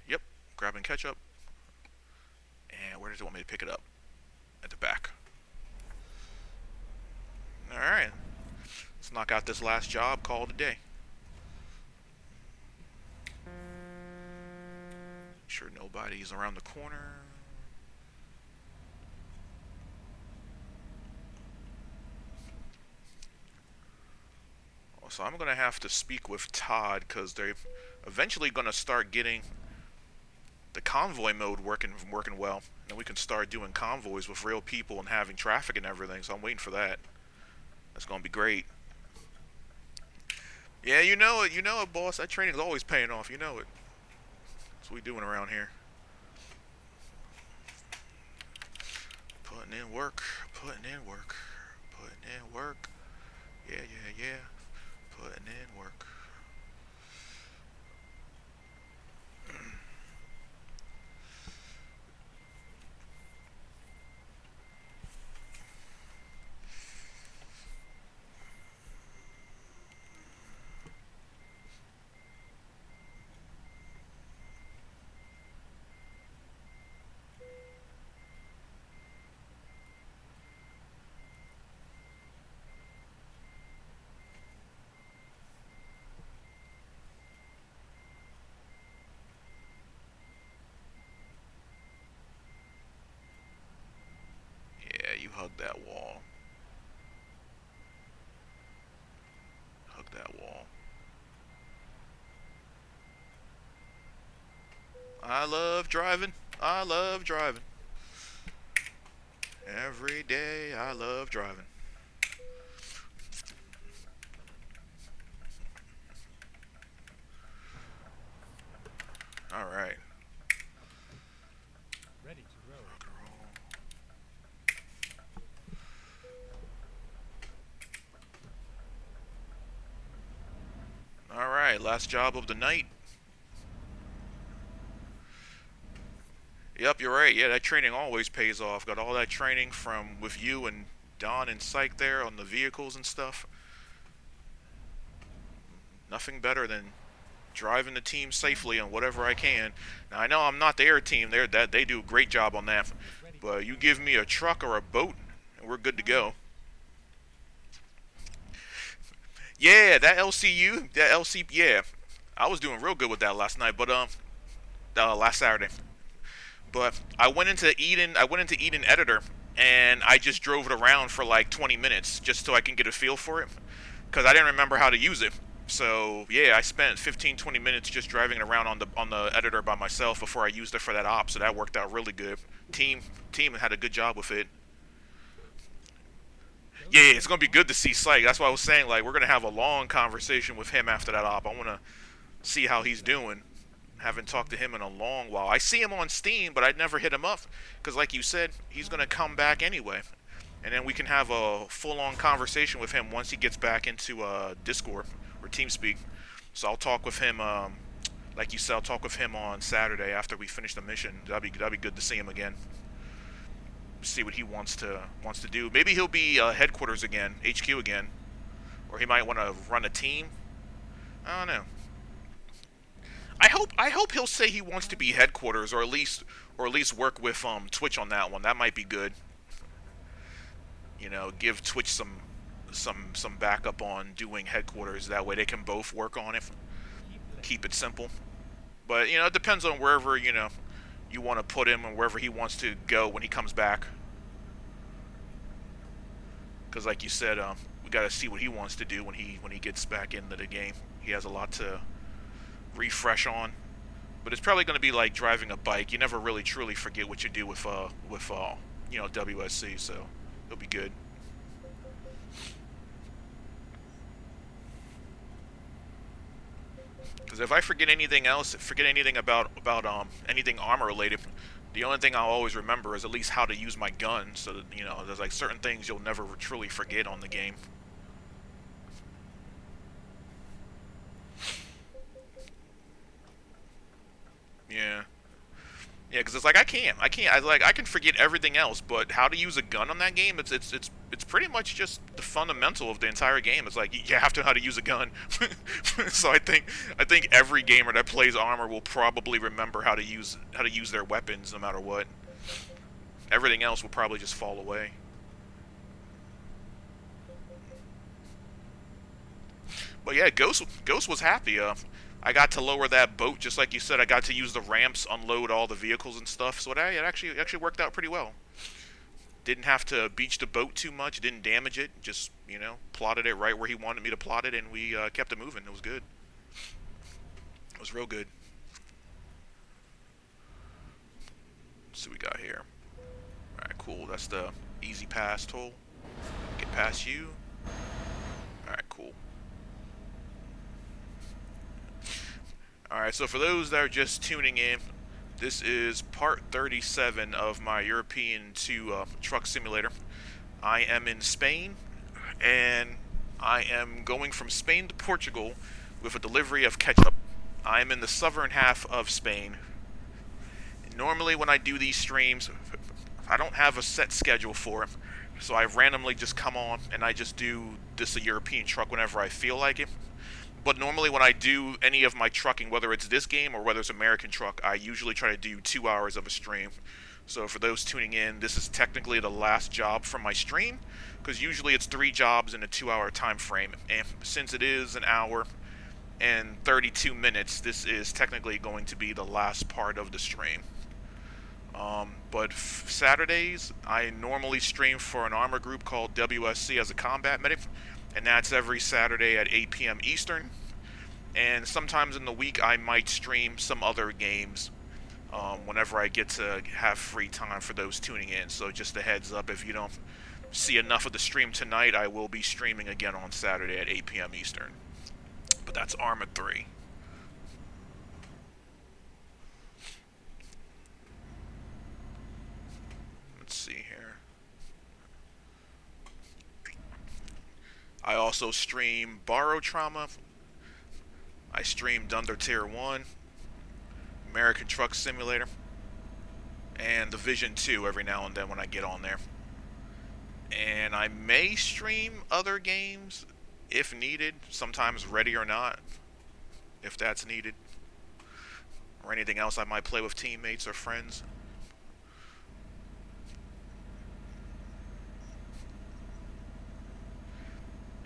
yep, grabbing ketchup. And where does it want me to pick it up? At the back. Alright. Let's knock out this last job, call it a day. Make sure nobody's around the corner. So I'm going to have to speak with Todd because they're eventually going to start getting the convoy mode working well. And then we can start doing convoys with real people and having traffic and everything. So I'm waiting for that. That's going to be great. Yeah, you know it, boss. That training's always paying off. You know it. That's what we doing around here. Putting in work. Putting in work. Putting in work. Yeah, yeah, yeah. Putting in work. Yeah, you hug that wall. Hug that wall. I love driving. I love driving. Every day I love driving. Alright. Ready to roll. Rock and roll. Alright, last job of the night. Yep, you're right. Yeah, that training always pays off. Got all that training from with you and Don and Psych there on the vehicles and stuff. Nothing better than driving the team safely on whatever I can. Now I know I'm not the air team. They do a great job on that. But you give me a truck or a boat, and we're good to go. Yeah, that yeah. I was doing real good with that last night, but last Saturday. But I went into Eden Editor, and I just drove it around for like 20 minutes just so I can get a feel for it, because I didn't remember how to use it. So yeah, I spent 15-20 minutes just driving it around on the editor by myself before I used it for that op. So that worked out really good. Team had a good job with it. Yeah, it's gonna be good to see Psych. That's why I was saying, like, we're gonna have a long conversation with him after that op. I wanna see how he's doing. Haven't talked to him in a long while. I see him on Steam, but I'd never hit him up because, like you said, he's gonna come back anyway, and then we can have a full-on conversation with him once he gets back into Discord or TeamSpeak. So I'll talk with him. Like you said, I'll talk with him on Saturday after we finish the mission. That'd be good to see him again. See what he wants to do. Maybe he'll be headquarters again, HQ again, or he might want to run a team. I don't know. I hope he'll say he wants to be headquarters, or at least work with Twitch on that one. That might be good. You know, give Twitch some backup on doing headquarters. That way they can both work on it. Keep it simple. But it depends on wherever you want to put him and wherever he wants to go when he comes back. Because like you said, we got to see what he wants to do when he gets back into the game. He has a lot to refresh on. But it's probably going to be like driving a bike. You never really truly forget what you do with WSC. So it'll be good. Because if I forget anything else, forget anything about anything armor related, the only thing I'll always remember is at least how to use my gun. So that there's like certain things you'll never truly forget on the game. Yeah. Yeah, because it's like I can forget everything else, but how to use a gun on that game, it's pretty much just the fundamental of the entire game. It's like you have to know how to use a gun. So I think every gamer that plays Armor will probably remember how to use their weapons no matter what. Everything else will probably just fall away. But yeah, Ghost was happy. I got to lower that boat just like you said. I got to use the ramps, unload all the vehicles and stuff. So it actually worked out pretty well. Didn't have to beach the boat too much. Didn't damage it. Just plotted it right where he wanted me to plot it, and we kept it moving. It was good. It was real good. Let's see what we got here. All right, cool. That's the easy pass tool. Get past you. All right, cool. Alright, so for those that are just tuning in, this is part 37 of my European 2 truck simulator. I am in Spain, and I am going from Spain to Portugal with a delivery of ketchup. I am in the southern half of Spain. Normally when I do these streams, I don't have a set schedule for them, so I randomly just come on and I just do this a European truck whenever I feel like it. But normally when I do any of my trucking, whether it's this game or whether it's American truck, I usually try to do 2 hours of a stream. So for those tuning in, this is technically the last job from my stream, because usually it's 3 jobs in a 2 hour time frame. And since it is an hour and 32 minutes, this is technically going to be the last part of the stream. But Saturdays, I normally stream for an armor group called WSC as a combat medic, and that's every Saturday at 8 p.m. Eastern. And sometimes in the week, I might stream some other games whenever I get to have free time for those tuning in. So just a heads up, if you don't see enough of the stream tonight, I will be streaming again on Saturday at 8 p.m. Eastern. But that's Arma 3. Let's see here. I also stream Borrow Trauma. I stream Thunder Tier 1, American Truck Simulator, and The Vision 2 every now and then when I get on there. And I may stream other games if needed, sometimes Ready or Not, if that's needed, or anything else I might play with teammates or friends.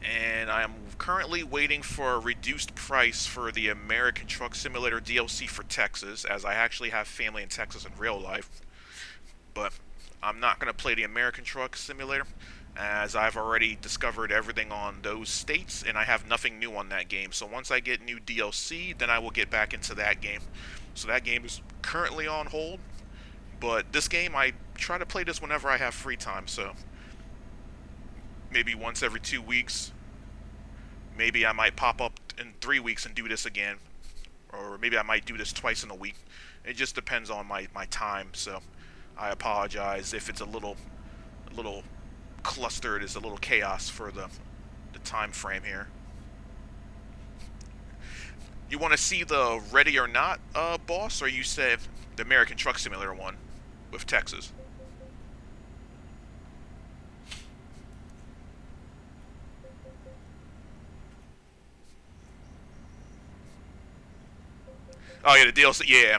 And I am currently waiting for a reduced price for the American Truck Simulator DLC for Texas, as I actually have family in Texas in real life. But I'm not going to play the American Truck Simulator, as I've already discovered everything on those states, and I have nothing new on that game. So once I get new DLC, then I will get back into that game. So that game is currently on hold, but this game, I try to play this whenever I have free time, so maybe once every 2 weeks. Maybe I might pop up in 3 weeks and do this again. Or maybe I might do this twice in a week. It just depends on my time, so I apologize if it's a little clustered, it's a little chaos for the time frame here. You want to see the Ready or Not boss, or you said the American Truck Simulator one with Texas? Oh yeah, the DLC. Yeah,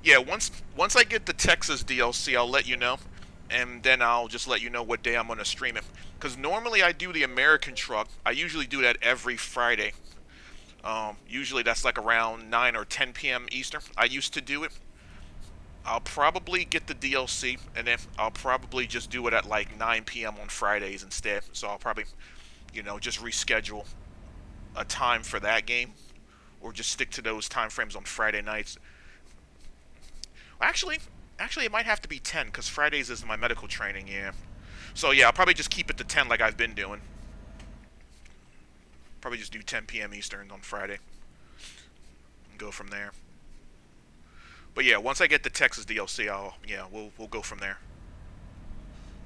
yeah. Once I get the Texas DLC, I'll let you know, and then I'll just let you know what day I'm gonna stream it. Because normally I do the American truck. I usually do that every Friday. Usually that's like around 9 or 10 p.m. Eastern. I used to do it. I'll probably get the DLC, and then I'll probably just do it at like 9 p.m. on Fridays instead. So I'll probably, just reschedule a time for that game, or just stick to those time frames on Friday nights. Actually, actually, it might have to be 10 because Fridays is my medical training. Yeah. So yeah, I'll probably just keep it to 10 like I've been doing. Probably just do 10 p.m. Eastern on Friday and go from there. But yeah, once I get the Texas DLC, we'll go from there.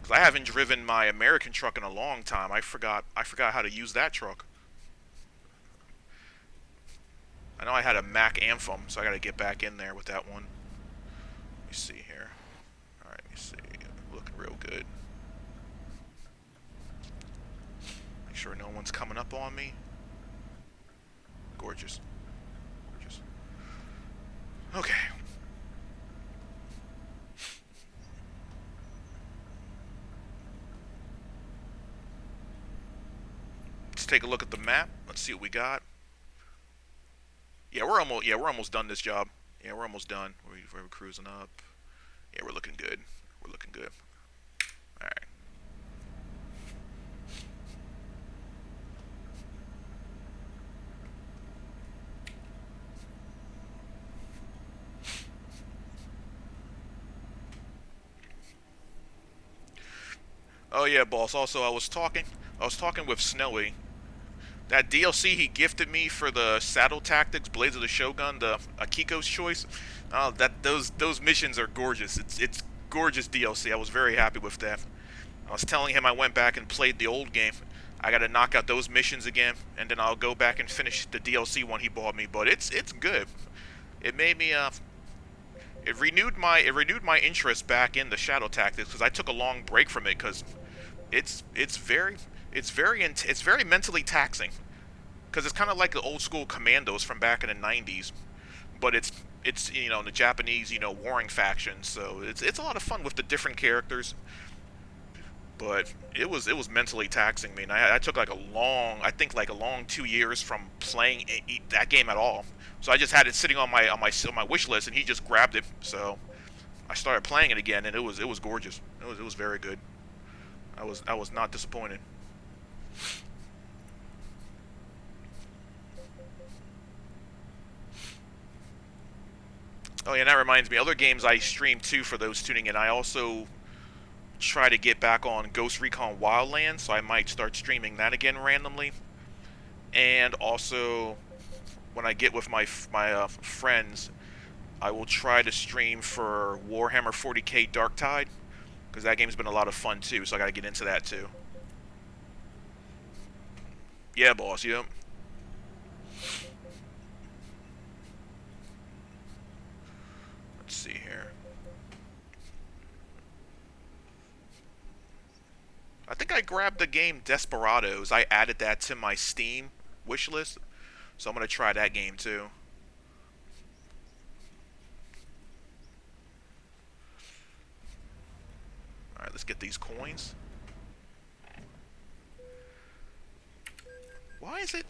Cause I haven't driven my American truck in a long time. I forgot how to use that truck. I know I had a Mac Anthem, so I got to get back in there with that one. Let me see here. All right, let me see. Looking real good. Make sure no one's coming up on me. Gorgeous. Gorgeous. Okay. Let's take a look at the map. Let's see what we got. Yeah, we're almost done this job. Yeah, we're almost done. We're cruising up. Yeah, we're looking good. We're looking good. All right. Oh yeah, boss. Also, I was talking with Snowy. That DLC he gifted me for the Saddle Tactics Blades of the Shogun, the Akiko's Choice. That those missions are gorgeous. It's gorgeous DLC. I was very happy with that. I was telling him I went back and played the old game. I got to knock out those missions again, and then I'll go back and finish the DLC one he bought me. But it's good. It made me it renewed my interest back in the Shadow Tactics because I took a long break from it because it's very it's very mentally taxing because it's kind of like the old school Commandos from back in the 90s, but it's the Japanese warring factions. So it's a lot of fun with the different characters, but it was mentally taxing me. And I took like a long, I think like a long 2 years from playing that game at all. So I just had it sitting on my wish list, and he just grabbed it. So I started playing it again, and it was gorgeous. It was very good. I was not disappointed. Oh yeah, and that reminds me, other games I stream too for those tuning in. I also try to get back on Ghost Recon Wildlands, so I might start streaming that again randomly. And also, when I get with my friends, I will try to stream for Warhammer 40k Dark Tide because that game's been a lot of fun too. So I got to get into that too. Yeah, boss. Yep. Let's see here. I think I grabbed the game Desperados. I added that to my Steam wish list, so I'm gonna try that game too. All right, let's get these coins. Why is it?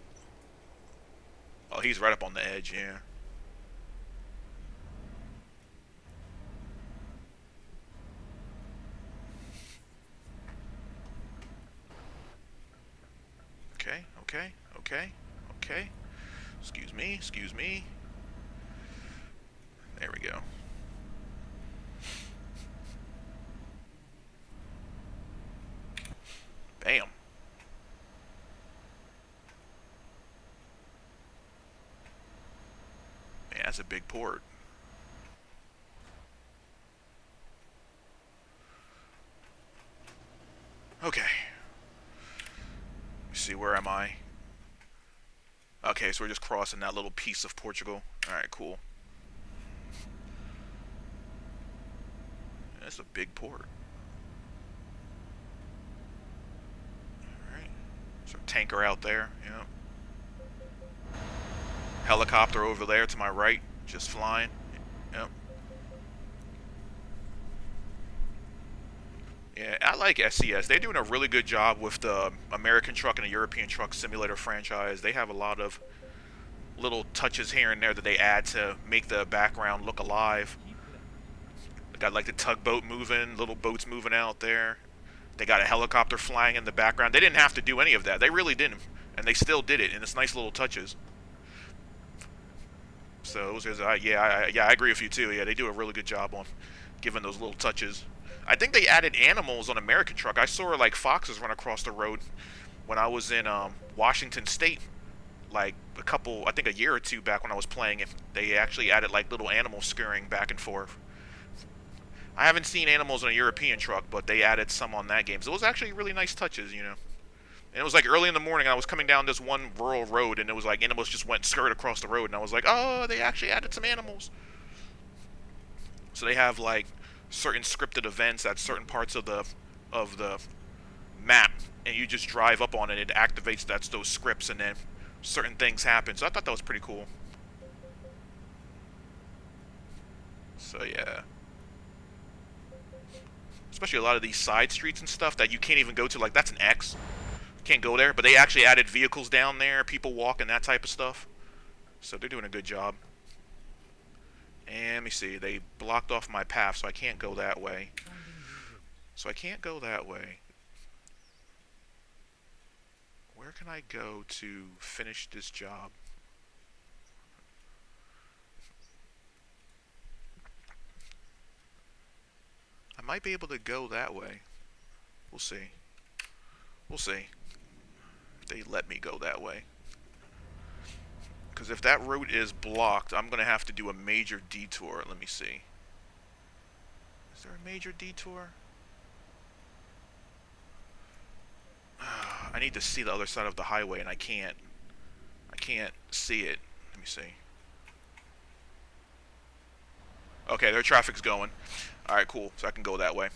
Oh, he's right up on the edge. Yeah. Okay. Okay. Okay. Okay. Excuse me. Excuse me. There we go. Bam. Man, that's a big port. Okay. Let's see, where am I? Okay, so we're just crossing that little piece of Portugal. Alright, cool. That's a big port. Alright. So tanker out there, yeah. Helicopter over there to my right, just flying. Yep. Yeah, I like SCS. They're doing a really good job with the American Truck and the European Truck Simulator franchise. They have a lot of little touches here and there that they add to make the background look alive. Keep left. They got like the tugboat moving, little boats moving out there. They got a helicopter flying in the background. They didn't have to do any of that. They really didn't, and they still did it, and it's nice little touches. So it was just, I agree with you too. Yeah, they do a really good job on giving those little touches. I think they added animals on American Truck. I saw like foxes run across the road when I was in Washington State, like I think a year or two back when I was playing it. They actually added like little animals scurrying back and forth. I haven't seen animals on a European truck, but they added some on that game. So it was actually really nice touches, you know. And it was like early in the morning. I was coming down this one rural road, and it was like animals just went skirt across the road, and I was like, oh, they actually added some animals. So they have like certain scripted events at certain parts of the map, and you just drive up on it. It activates those scripts, and then certain things happen. So I thought that was pretty cool. So yeah. Especially a lot of these side streets and stuff that you can't even go to. Like, that's an X. Can't go there. But they actually added vehicles down there, people walking, that type of stuff. So they're doing a good job. And let me see. They blocked off my path, so I can't go that way. So I can't go that way. Where can I go to finish this job? I might be able to go that way. We'll see. We'll see. If they let me go that way. Because if that route is blocked, I'm going to have to do a major detour. Let me see. Is there a major detour? I need to see the other side of the highway, and I can't. I can't see it. Let me see. Okay, their traffic's going. Alright, cool. So I can go that way.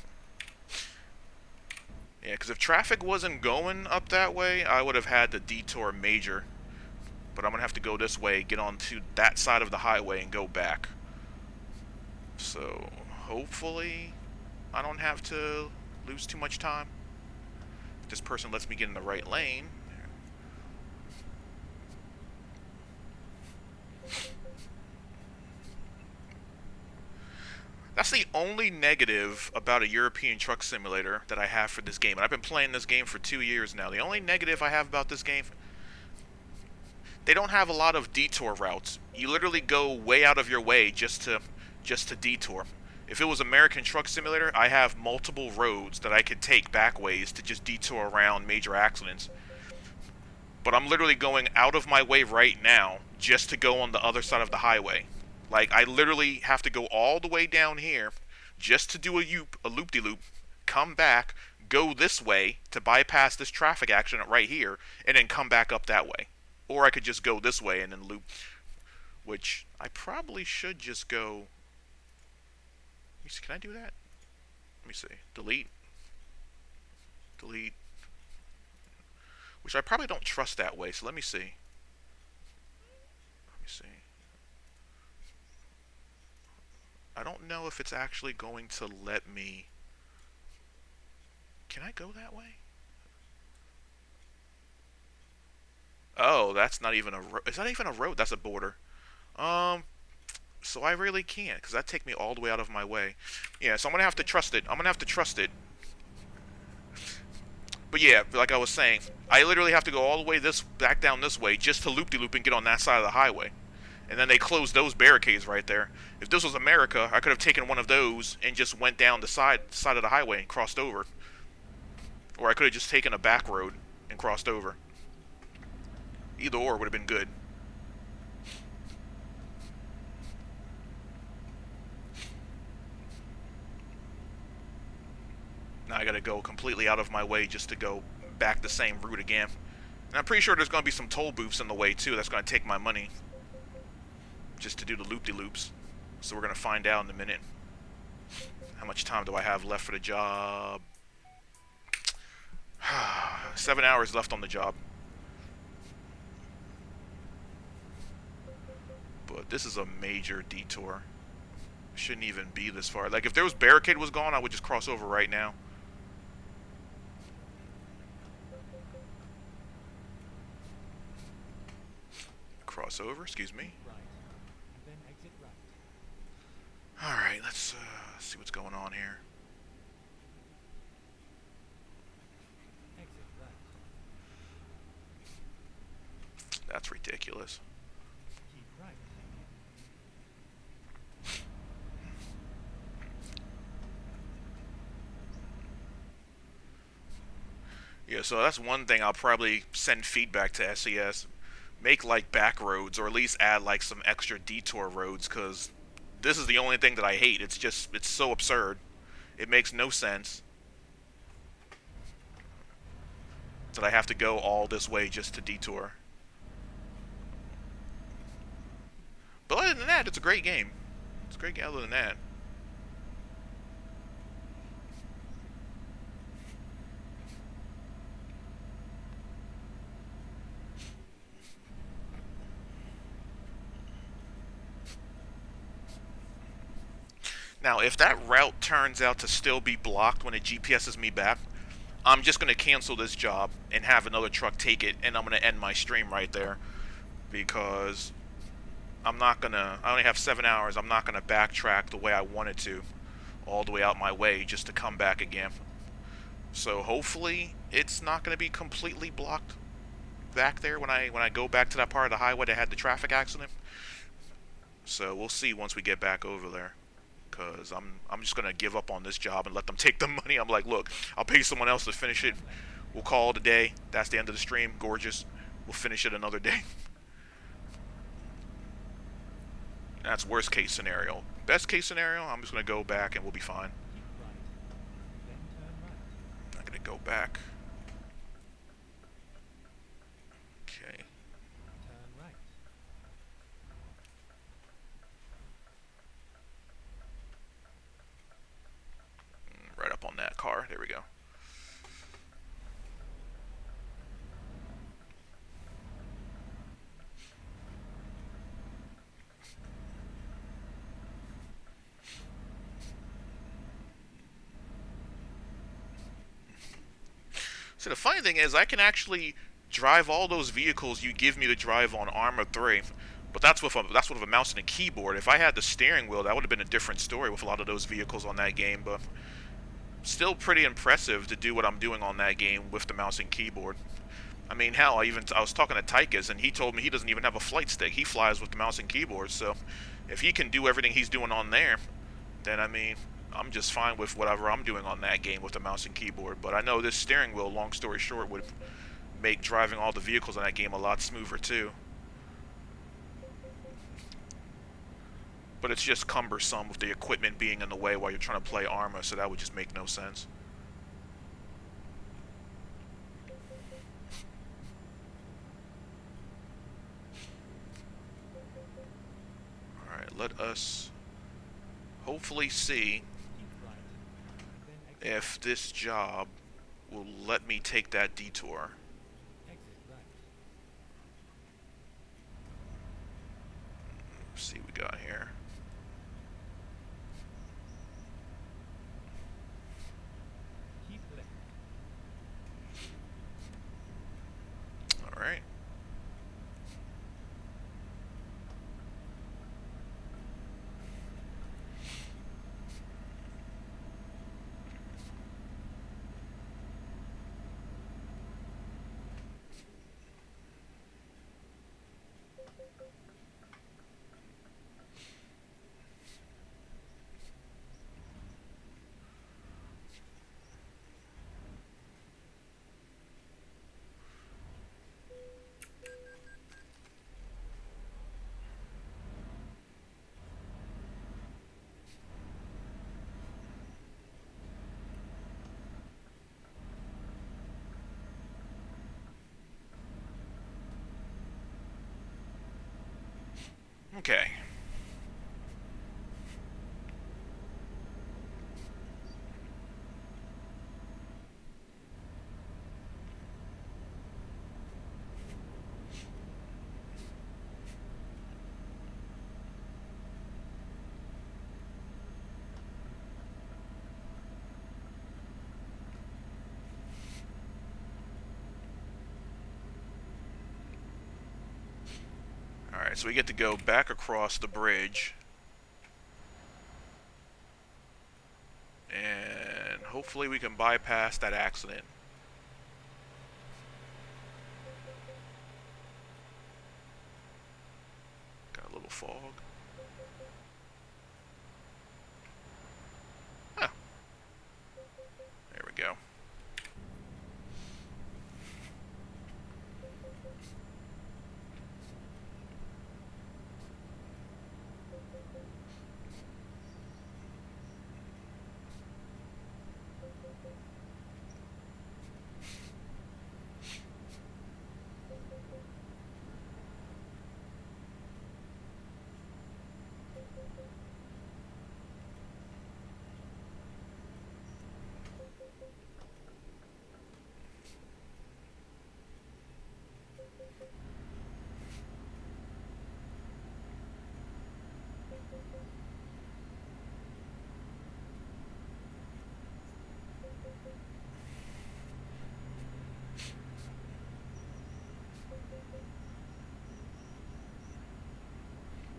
Yeah, because if traffic wasn't going up that way, I would have had the detour major. But I'm going to have to go this way, get onto that side of the highway, and go back. So, hopefully, I don't have to lose too much time. If this person lets me get in the right lane. That's the only negative about a European Truck Simulator that I have for this game. And I've been playing this game for 2 years now. The only negative I have about this game, they don't have a lot of detour routes. You literally go way out of your way just to detour. If it was American Truck Simulator, I have multiple roads that I could take back ways to just detour around major accidents. But I'm literally going out of my way right now just to go on the other side of the highway. Like, I literally have to go all the way down here just to do a loop-de-loop, come back, go this way to bypass this traffic accident right here, and then come back up that way. Or I could just go this way and then loop, which I probably should just go. Let me see, can I do that? Let me see. Delete. Delete. Which I probably don't trust that way, so let me see. Let me see. I don't know if it's actually going to let me. Can I go that way? Oh, that's not even a road. Is that even a road? That's a border. So I really can't, because that'd take me all the way out of my way. Yeah, so I'm going to have to trust it. I'm going to have to trust it. But yeah, like I was saying, I literally have to go all the way back down this way just to loop-de-loop and get on that side of the highway. And then they closed those barricades right there. If this was America, I could have taken one of those and just went down the side of the highway and crossed over. Or I could have just taken a back road and crossed over. Either or would have been good. Now I gotta go completely out of my way just to go back the same route again. And I'm pretty sure there's gonna be some toll booths in the way too. That's gonna take my money just to do the loop-de-loops. So we're gonna find out in a minute. How much time do I have left for the job? 7 hours left on the job. But this is a major detour. Shouldn't even be this far. Like, if there was barricade was gone, I would just cross over right now. Cross cross over. Excuse me. Keep right, and then exit right. All right, let's see what's going on here. Exit right. That's ridiculous. Keep right. Yeah, so that's one thing I'll probably send feedback to SES. Make like back roads, or at least add like some extra detour roads, because this is the only thing that I hate. It's so absurd. It makes no sense that I have to go all this way just to detour. But other than that, it's a great game. It's a great game other than that. Now, if that route turns out to still be blocked when it GPSes me back, I'm just going to cancel this job and have another truck take it, and I'm going to end my stream right there. Because I only have 7 hours. I'm not gonna backtrack the way I wanted to, all the way out my way just to come back again. So hopefully it's not gonna be completely blocked back there when I go back to that part of the highway that had the traffic accident. So we'll see once we get back over there. Cause I'm just gonna give up on this job and let them take the money. I'm like, look, I'll pay someone else to finish it. Turn left. We'll call it a day. That's the end of the stream. Gorgeous. We'll finish it another day. That's worst case scenario. Best case scenario, I'm just gonna go back and we'll be fine. Keep right, then turn right. I'm gonna go back. Okay. Turn right. Right up on that car. There we go. So the funny thing is, I can actually drive all those vehicles you give me to drive on Arma 3, but that's with a mouse and a keyboard. If I had the steering wheel, that would have been a different story with a lot of those vehicles on that game. But still pretty impressive to do what I'm doing on that game with the mouse and keyboard. I mean, hell, I was talking to Tychus, and he told me he doesn't even have a flight stick. He flies with the mouse and keyboard. So if he can do everything he's doing on there, then I mean, I'm just fine with whatever I'm doing on that game with the mouse and keyboard. But I know this steering wheel, long story short, would make driving all the vehicles in that game a lot smoother too. But it's just cumbersome with the equipment being in the way while you're trying to play Arma, so that would just make no sense. Alright, let us hopefully see Keep right, and then exit if this job will let me take that detour. right. Exit right. Let's see what we got here. Keep left. Alright. Okay. Alright, so we get to go back across the bridge. And hopefully we can bypass that accident. Got a little fog. Huh. There we go.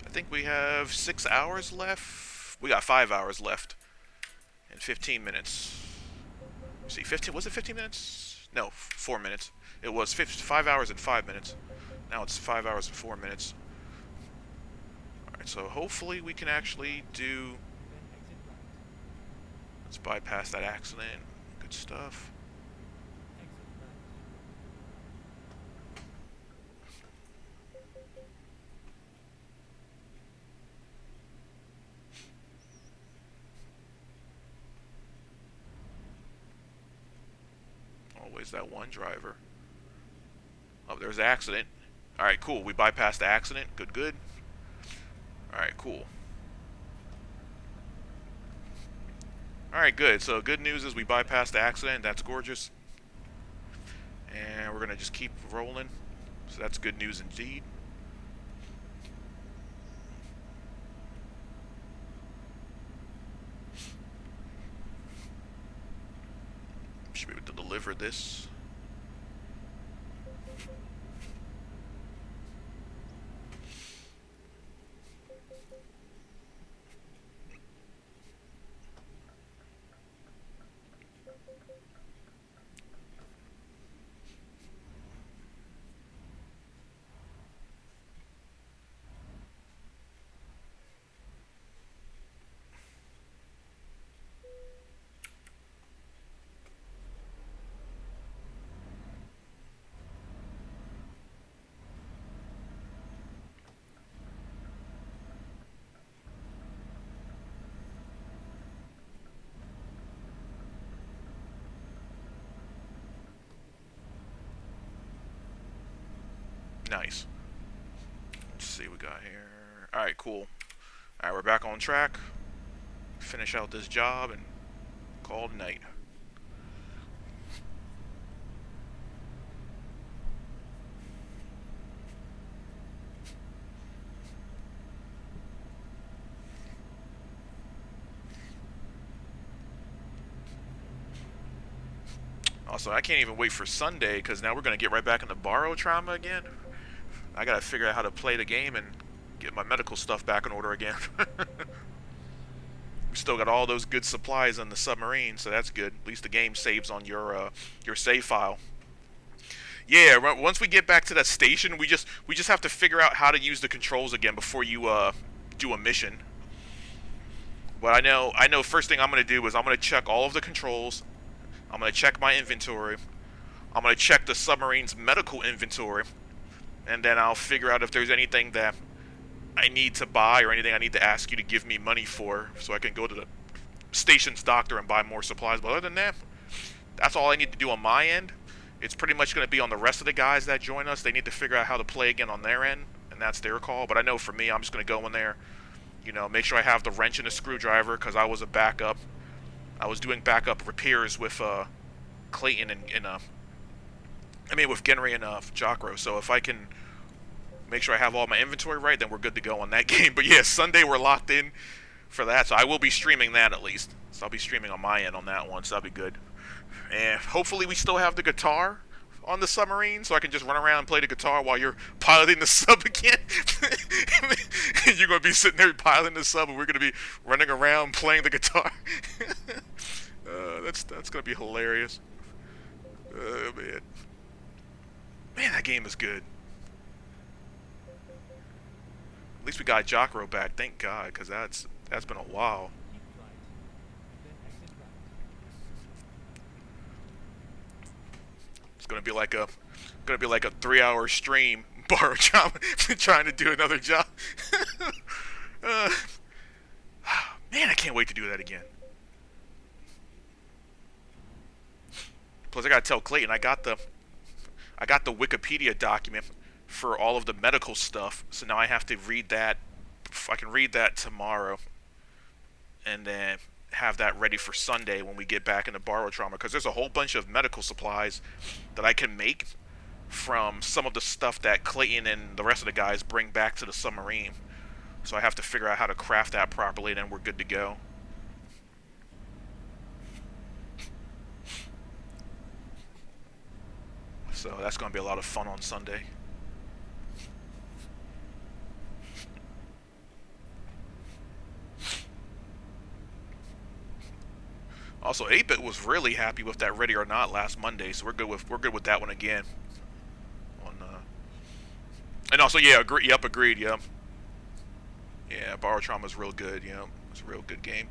I think we have 6 hours left. We got 5 hours left. And 15 minutes. See, 15, was it 15 minutes? No, 4 minutes. It was 5 hours and 5 minutes. Now it's 5 hours and 4 minutes. Alright, so hopefully we can actually do... Then exit right. Let's bypass that accident. Good stuff. Exit right. Always that one driver. Oh, there's the accident. Alright, cool. We bypassed the accident. Good, good. Alright, cool. Alright, good. So good news is we bypassed the accident. That's gorgeous. And we're going to just keep rolling. So that's good news indeed. Should be able to deliver this. Nice. Let's see what we got here. Alright, cool. Alright, we're back on track. Finish out this job and call it night. Also, I can't even wait for Sunday because now we're going to get right back into borrow trauma again. I got to figure out how to play the game and get my medical stuff back in order again. We still got all those good supplies on the submarine, so that's good. At least the game saves on your save file. Yeah, once we get back to that station, we just have to figure out how to use the controls again before you do a mission. But I know first thing I'm going to do is I'm going to check all of the controls. I'm going to check my inventory. I'm going to check the submarine's medical inventory. And then I'll figure out if there's anything that I need to buy or anything I need to ask you to give me money for so I can go to the station's doctor and buy more supplies. But other than that, that's all I need to do on my end. It's pretty much going to be on the rest of the guys that join us. They need to figure out how to play again on their end, and that's their call. But I know for me, I'm just going to go in there, you know, make sure I have the wrench and the screwdriver because I was a backup. I was doing backup repairs with Clayton and with Genry and Jacro. So if I can make sure I have all my inventory right, then we're good to go on that game. But yeah, Sunday we're locked in for that. So I will be streaming that at least. So I'll be streaming on my end on that one. So that'll be good. And hopefully we still have the guitar on the submarine so I can just run around and play the guitar while you're piloting the sub again? You're gonna be sitting there piloting the sub, and we're gonna be running around playing the guitar. That's gonna be hilarious. Man, man, that game is good. At least we got Jocro back, thank God, because that's been a while. Keep right, and then exit right. It's gonna be like a 3-hour stream. Borrow job, trying to do another job. uh, Man, I can't wait to do that again. Plus, I gotta tell Clayton I got the Wikipedia document for all of the medical stuff. So now I have to read that. I can read that tomorrow, and then have that ready for Sunday when we get back into Barotrauma. Because there's a whole bunch of medical supplies that I can make from some of the stuff that Clayton and the rest of the guys bring back to the submarine. So I have to figure out how to craft that properly, and then we're good to go. So that's going to be a lot of fun on Sunday. Also, 8-Bit was really happy with that Ready or Not last Monday, so we're good with that one again. On and also, yeah, agreed, yep. Yeah, Barotrauma's real good, yep. It's a real good game.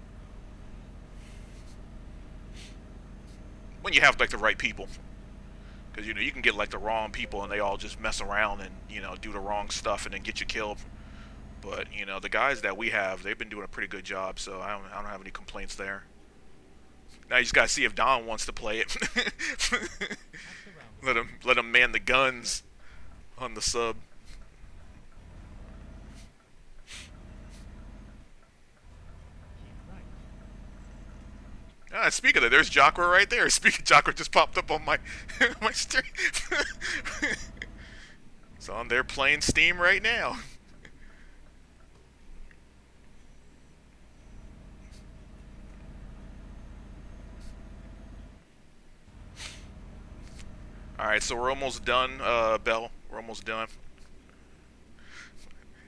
When you have like the right people. Because you can get like the wrong people and they all just mess around and do the wrong stuff and then get you killed. But the guys that we have, they've been doing a pretty good job, so I don't have any complaints there. Now you just gotta see if Don wants to play it. Let him man the guns on the sub. Keep right. Speaking of that, there's Jocko right there. Speaking, Jocko just popped up on my my stream. It's on there playing Steam right now. Alright, so we're almost done, Bell. We're almost done.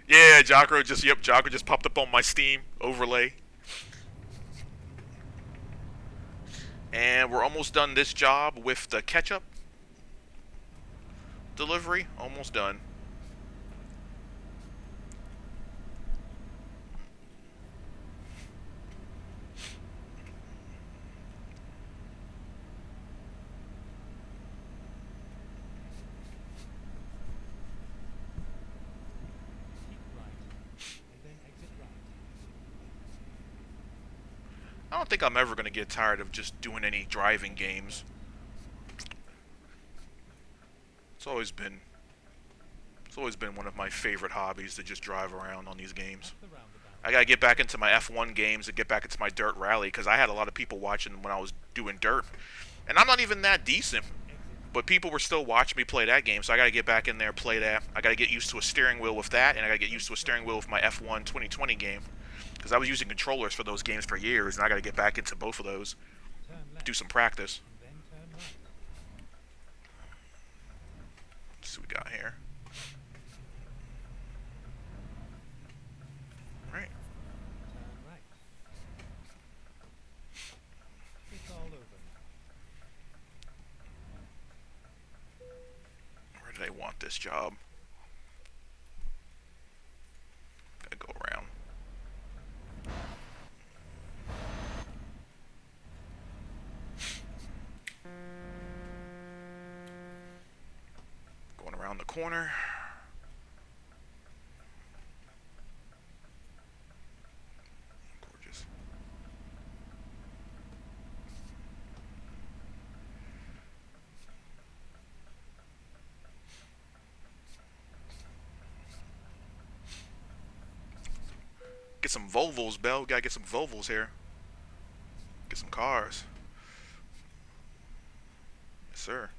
Yeah, Jocko just popped up on my Steam overlay. And we're almost done this job with the ketchup delivery. Almost done. Keep right, and then exit right. I don't think I'm ever going to get tired of just doing any driving games. It's always been one of my favorite hobbies to just drive around on these games. At the roundabout. I gotta get back into my F1 games and get back into my dirt rally because I had a lot of people watching when I was doing dirt, and I'm not even that decent. Exit. But people were still watching me play that game, so I gotta get back in there, play that. I gotta get used to a steering wheel with that, and I gotta get used to a steering wheel with my F1 2020 game because I was using controllers for those games for years, and I gotta get back into both of those, Turn left, do some practice. and then turn right. Let's see what we got here. All right. Turn right. It's all over. Where did I want this job? Gotta go around. Going around the corner. Gorgeous. Get some Volvos, Bell. We gotta get some Volvos here. Get some cars. Yes, sir.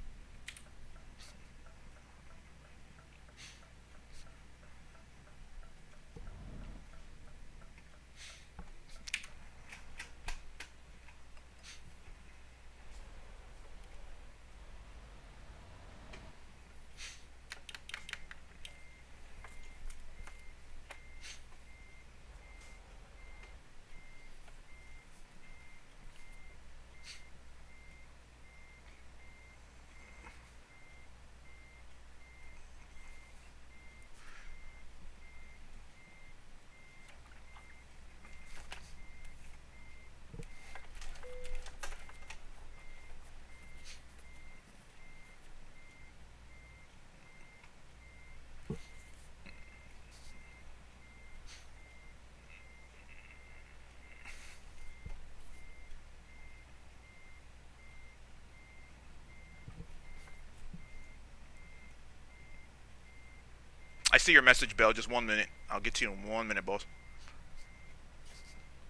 I see your message, Bell. Just 1 minute. I'll get to you in 1 minute, boss.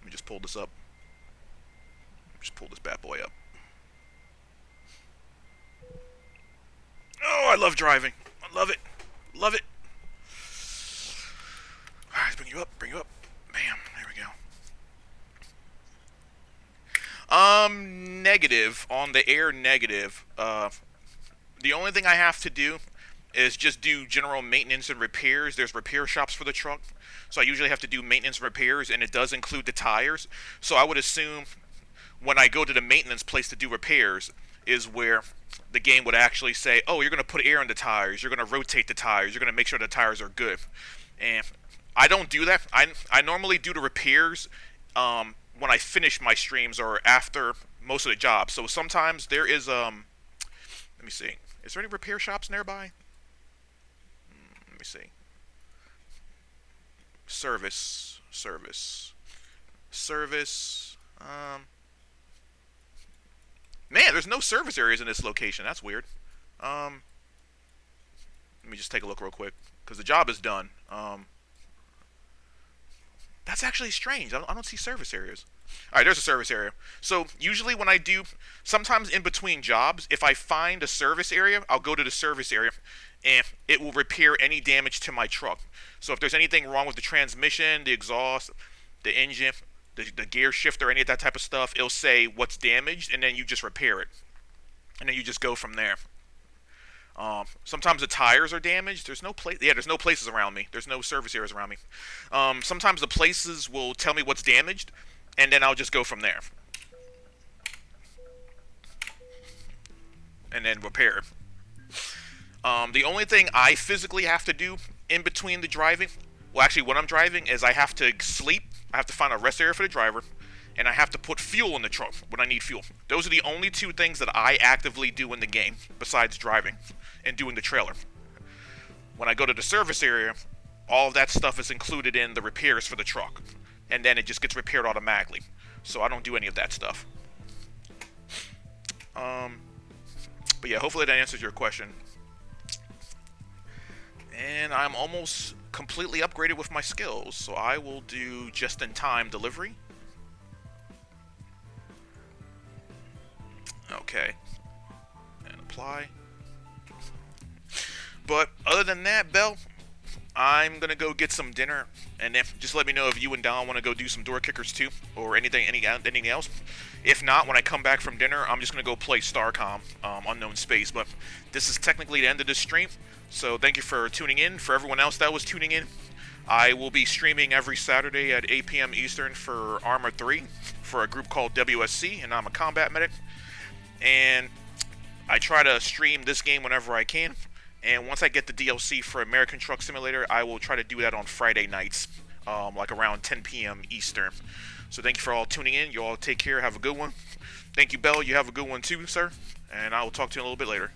Let me just pull this up. Just pull this bad boy up. Oh, I love driving. I love it. Love it. Alright, let's bring you up. Bring you up. Bam. There we go. Negative. On the air, negative. The only thing I have to do is just do general maintenance and repairs. There's repair shops for the truck. So I usually have to do maintenance and repairs, and it does include the tires. So I would assume when I go to the maintenance place to do repairs is where the game would actually say, oh, you're going to put air in the tires, you're going to rotate the tires, you're going to make sure the tires are good. And I don't do that. I normally do the repairs when I finish my streams or after most of the jobs. So sometimes there is, let me see, is there any repair shops nearby? Let me see. Service. Man, there's no service areas in this location. That's weird. Let me just take a look real quick because the job is done. That's actually strange. I don't see service areas. All right, there's a service area. So usually when I do, sometimes in between jobs, if I find a service area, I'll go to the service area, and it will repair any damage to my truck. So if there's anything wrong with the transmission, the exhaust, the engine, the gear shifter, any of that type of stuff, it'll say what's damaged, and then you just repair it, and then you just go from there. Sometimes the tires are damaged. There's no place. Yeah, there's no places around me. There's no service areas around me. Sometimes the places will tell me what's damaged, and then I'll just go from there, and then repair. The only thing I physically have to do in between the driving, well, actually, when I'm driving, is I have to sleep. I have to find a rest area for the driver, and I have to put fuel in the truck when I need fuel. Those are the only two things that I actively do in the game, besides driving and doing the trailer. When I go to the service area, all of that stuff is included in the repairs for the truck, and then it just gets repaired automatically. So I don't do any of that stuff. But yeah, hopefully that answers your question. And I'm almost completely upgraded with my skills, so I will do just-in-time delivery. Okay. And apply. But other than that, Bell, I'm gonna go get some dinner, and then just let me know if you and Don want to go do some door kickers too, or anything else. If not, when I come back from dinner, I'm just gonna go play Starcom, Unknown Space. But this is technically the end of this stream, so thank you for tuning in. For everyone else that was tuning in, I will be streaming every Saturday at 8 p.m. Eastern for Armor 3 for a group called WSC, and I'm a combat medic. And I try to stream this game whenever I can. And once I get the DLC for American Truck Simulator, I will try to do that on Friday nights, like around 10 p.m. Eastern. So thank you for all tuning in. You all take care. Have a good one. Thank you, Bell. You have a good one too, sir. And I will talk to you a little bit later.